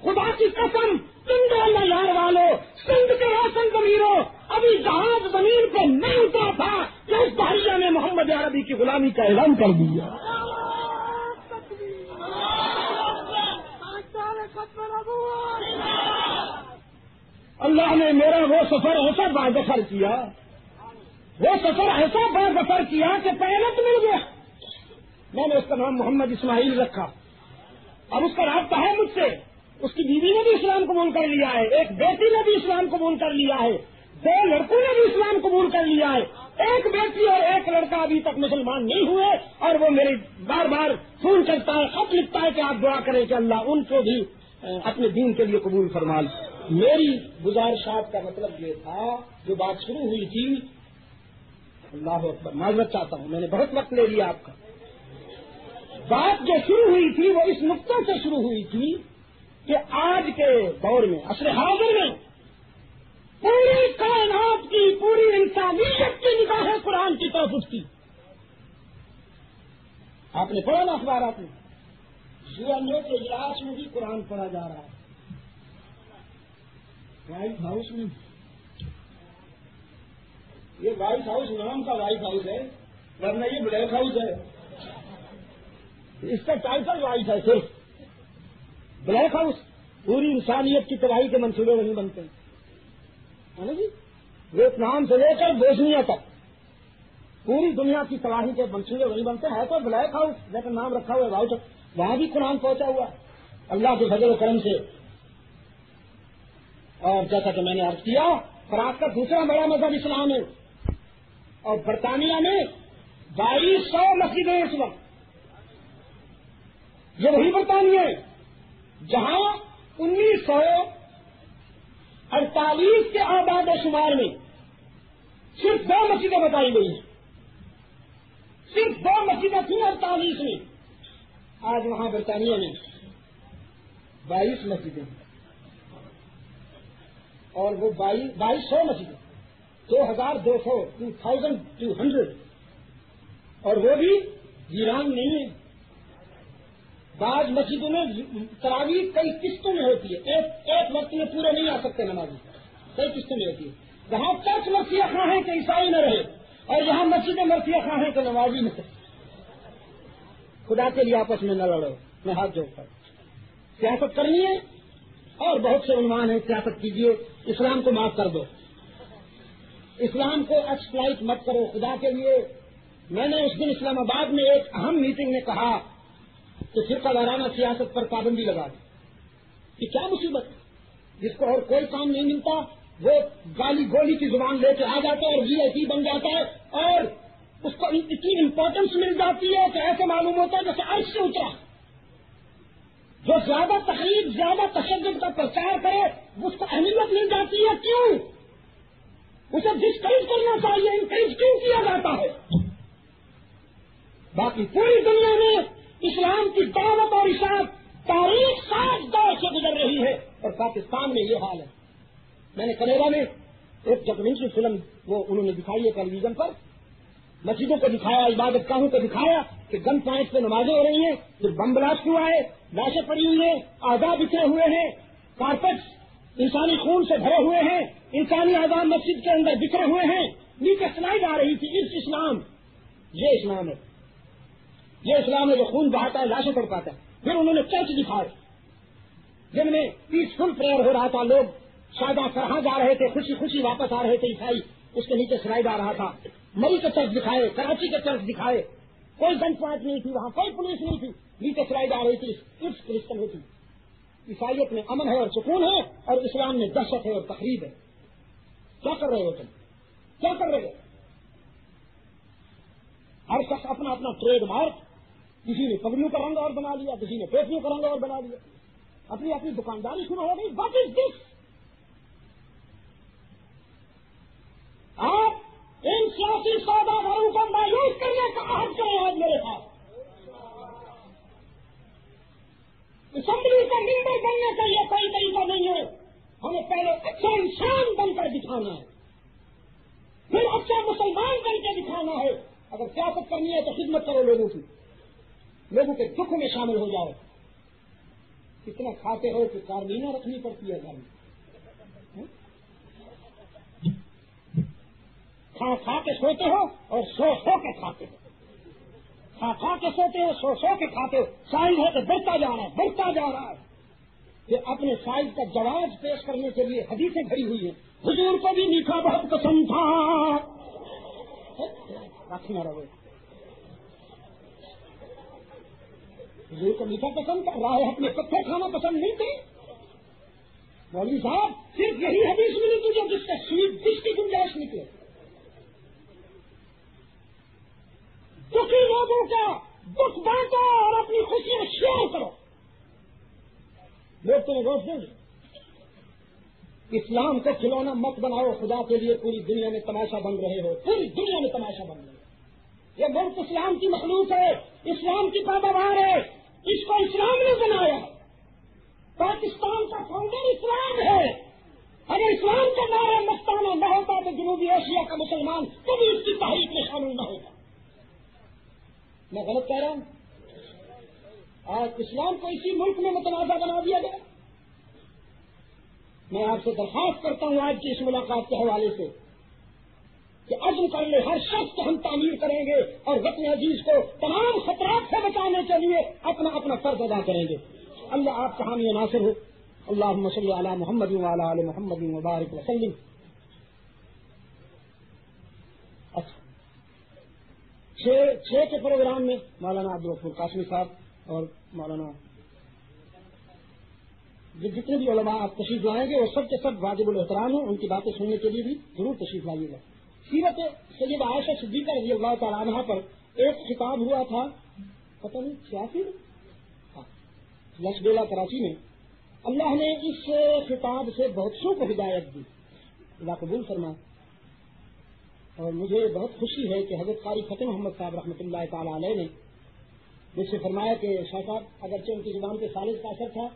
خدا کی قسم، سندھ اللہ یار والو، سندھ کے روشن ضمیروں، ابھی جہاز زمین پہ نہیں اترا تھا کہ اس بحریہ نے محمد عربی کی غلامی کا اعلان کر دیا۔ اللہ نے میرا وہ سفر ایسا باظفر کیا، وہ سفر ایسا باظفر کیا کہ پائلٹ مل گیا۔ میں نے اس کا نام محمد اسماعیل رکھا، اب اس کا رابطہ ہے مجھ سے۔ اس کی بیوی نے بھی اسلام قبول کر لیا ہے، ایک بیٹی نے بھی اسلام قبول کر لیا ہے، 2 لڑکوں نے بھی اسلام قبول کر لیا ہے، ایک بیٹی اور ایک لڑکا ابھی تک مسلمان نہیں ہوئے، اور وہ میرے بار بار فون کرتا ہے، خط لکھتا ہے کہ آپ دعا کریں کہ اللہ ان کو بھی اپنے دین کے لیے قبول فرما لے۔ میری گزارشات کا مطلب یہ تھا، جو بات شروع ہوئی تھی، اللہ اکبر، معذرت چاہتا ہوں میں نے بہت وقت لے لیا آپ کا۔ بات جو شروع ہوئی تھی وہ اس نقطے سے شروع ہوئی تھی کہ آج کے دور میں، عصر حاضر میں، پوری کائنات کی، پوری انسانیت کی نگاہیں قرآن کی طرف اٹھتی۔ آپ نے پڑھا نا اخبارات میں، UN کے اجلاس میں بھی قرآن پڑھا جا رہا ہے، وائٹ ہاؤس میں۔ یہ وائٹ ہاؤس نام کا وائٹ ہاؤس ہے، ورنہ یہ بلیک ہاؤس ہے۔ اس کا ٹائٹل وائٹ ہے، صرف بلیک ہاؤس۔ پوری انسانیت کی تباہی کے منصوبے وہیں بنتے ہیں، ہے نا جی، ویتنام سے لے کر بوسنیا تک پوری دنیا کی تباہی کے منصوبے وہیں بنتے ہیں۔ تو بلیک ہاؤس لیکن نام رکھا ہوا ہے وائٹ ہاؤس، وہاں بھی قرآن پہنچا ہوا ہے اللہ کے فضل و کرم سے۔ اور جیسا کہ میں نے عرض کیا، فرانس کا دوسرا بڑا مذہب اسلام ہے، اور برطانیہ میں 2200 مسجدیں اس وقت۔ یہ وہی برطانیہ ہے جہاں 1948 کے آباد و شمار میں صرف 2 مسجدیں بتائی گئی ہیں، صرف 2 مسجدیں تھیں 48 میں۔ آج وہاں برطانیہ میں 22 مسجدیں ہیں، اور وہ 2200 مسجدیں، 2200 اور وہ بھی ویران نہیں ہے۔ بعض مسجدوں میں تراویح کئی قسطوں میں ہوتی ہے، ایک وقت میں پورے نہیں آ سکتے نمازی، کئی قسطوں میں ہوتی ہے۔ وہاں چرچ مرثیہ خواہ ہیں کہ عیسائی نہ رہے، اور یہاں مسجد مرثیہ خواہ ہیں کہ نمازی نہ رہے۔ خدا کے لیے آپس میں نہ لڑو، میں ہاتھ جوڑتا ہوں۔ سیاست کرنی ہے اور بہت سے عنوان ہیں، سیاست کیجیے، اسلام کو معاف کر دو، اسلام کو ایکسپلائٹ مت کرو خدا کے لیے۔ میں نے اس دن اسلام آباد میں ایک اہم میٹنگ میں کہا کہ فرقہ وارانہ سیاست پر پابندی لگا دی، کہ کیا مصیبت، جس کو اور کوئی کام نہیں ملتا وہ گالی گولی کی زبان لے کے آ جاتا ہے اور VIP بن جاتا ہے، اور اس کو اتنی امپورٹنس مل جاتی ہے کہ ایسے معلوم ہوتا ہے جیسے عرش سے اترا۔ جو زیادہ تقریب، زیادہ تشدد کا پرچار کرے اس کو اہمیت مل جاتی ہے، کیوں؟ اسے ڈسکریج کرنا چاہیے، انکریج کیوں کیا جاتا ہے؟ باقی پوری دنیا میں اسلام کی دعوت اور اشاعت تاریخ 7 دور سے گزر رہی ہے، اور پاکستان میں یہ حال ہے۔ میں نے کینیڈا میں ایک ڈاکومنٹری فلم وہ انہوں نے دکھائی ہے ٹیلی ویژن پر، مسجدوں کو دکھایا، عبادت گاہوں کو دکھایا کہ گن پوائنٹ پہ نمازیں ہو رہی ہیں، پھر بم بلاسٹ ہوا ہے، لاشیں پڑی ہوئی ہیں، اعضاء بکھرے ہوئے ہیں، کارپیٹس انسانی خون سے بھرے ہوئے ہیں، انسانی اعضاء مسجد کے اندر بکھرے ہوئے ہیں، نیچے سلائڈ آ رہی تھی۔ اس اسلام، یہ اسلام ہے، یہ اسلام ہے جو خون بہاتا ہے، لاشیں پڑکاتا ہے۔ پھر انہوں نے چرچ دکھائے جن میں پیسفل پریئر ہو رہا تھا، لوگ شاید فرحاں جا رہے تھے، خوشی خوشی واپس آ رہے تھے عیسائی، اس کے نیچے سلائڈ آ رہا تھا۔ مری کے چرچ دکھائے، کراچی کے چرچ دکھائے، کوئی گن پوائنٹ نہیں تھی، وہاں کوئی پولیس نہیں تھی، نیچے سلائڈ آ رہی تھی، کرسچن ہوتی۔ عیسائیت میں امن ہے اور سکون ہے اور اسلام میں دہشت ہے اور تخریب ہے. کیا کر رہے ہو تم؟ کیا کر رہے ہو؟ ہر شخص اپنا اپنا ٹریڈ مارک، کسی نے پگڑیوں کا رنگ اور بنا لیا، کسی نے ٹوپیوں کا رنگ اور بنا لیا، اپنی اپنی دکانداری شروع ہو گئی. واٹ از دس؟ آپ ان سیاسی سوداگروں کو مایوس کرنے کا عہد کریں آج میرے پاس. اسمبلی کا ممبر بننے کا یہ کوئی طریقہ نہیں ہے. ہمیں پہلے اچھا انسان بن کر دکھانا ہے، پھر اچھا مسلمان بن کے دکھانا ہے. اگر سیاست کرنی ہے تو خدمت کرو لوگوں کی، لوگوں کے دکھ میں شامل ہو جاؤ. کتنا کھاتے ہو کہ کاربینہ رکھنی پڑتی ہے گھر میں. کھا کھا کے سوتے ہو اور سو سو کے کھاتے ہو. کھا کھا کے سوتے ہو، سو سو کے کھاتے ہو. سائز ہے کہ بڑھتا جا رہا ہے، بڑھتا جا رہا ہے. کہ اپنے سائز کا جواز پیش کرنے کے لیے حدیثیں کھڑی ہوئی ہیں. حضور کو بھی میٹھا بہت پسند تھا. رکھنا رہو. حضور کو میٹھا پسند تھا، راہ اپنے پتھر کھانا پسند نہیں تھے. مولوی صاحب صرف یہی حدیث ملی تجھے جس کا سویٹ ڈش کی گنجائش نکلے. دکھی لوگوں کا دکھ بانٹو اور اپنی خوشیاں شیئر کرو. لوگ تمہیں روک دیں گے. اسلام کو کھلونا مت بناؤ. خدا کے لیے پوری دنیا میں تماشا بن رہے ہو، پوری دنیا میں تماشا بن رہے ہو. یہ ملک اسلام کی مخلوق ہے، اسلام کی پیداوار ہے. اس کو اسلام نے بنایا. پاکستان کا فاؤنڈر اسلام ہے. اگر اسلام کا نعرہ مستانہ نہ ہوتا تو جنوبی ایشیا کا مسلمان کبھی اس کی تحریک میں شامل نہ ہوتا. میں غلط کہہ رہا ہوں؟ آج اسلام کو اسی ملک میں متنازع بنا دیا گیا. میں آپ سے درخواست کرتا ہوں آج کی اس ملاقات کے حوالے سے کہ عزم کر لے ہر شخص کو ہم تعمیر کریں گے اور وطن عزیز کو تمام خطرات سے بچانے کے لیے اپنا اپنا فرض ادا کریں گے. اللہ آپ کا حامی ناصر ہو. اللہم صلی علی محمد وعلی آل محمد وبارک وسلم. اچھا، 6 کے پروگرام میں مولانا عبدالغفور قاسمی صاحب اور مولانا جتنے بھی علماء آپ تشریف لائیں گے وہ سب کے سب واجب الاحترام ہیں. ان کی باتیں سننے کے لیے بھی ضرور تشریف لائیے گا. سیرت سید عائشہ صدیقہ رضی اللہ تعالیٰ عنہ پر ایک خطاب ہوا تھا، پتہ نہیں 86 لس بیلا کراچی میں. اللہ نے اس خطاب سے بہت سو کو ہدایت دی. اللہ قبول فرما. اور مجھے بہت خوشی ہے کہ حضرت قاری فتح محمد صاحب رحمۃ اللہ تعالیٰ علیہ نے مجھ سے فرمایا کہ شاہ صاحب اگرچہ ان کی زبان پہ خالص کا اثر تھا،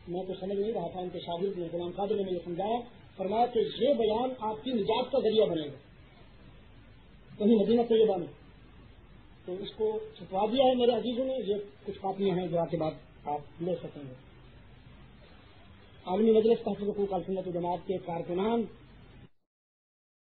میں تو سمجھ نہیں رہا تھا. ان کے شاگرد نے غلام قادر نے مجھے سمجھایا، فرمایا کہ یہ بیان آپ کی نجات کا ذریعہ بنے گا کہیں مدینہ طیبہ میں. تو اس کو چھپوا دیا ہے میرے عزیزوں نے. یہ کچھ کاپیاں ہیں جو آپ کے بعد آپ لے سکیں گے. عالمی مجلس تحفظ حقوق السنت و جماعت کے کارکنان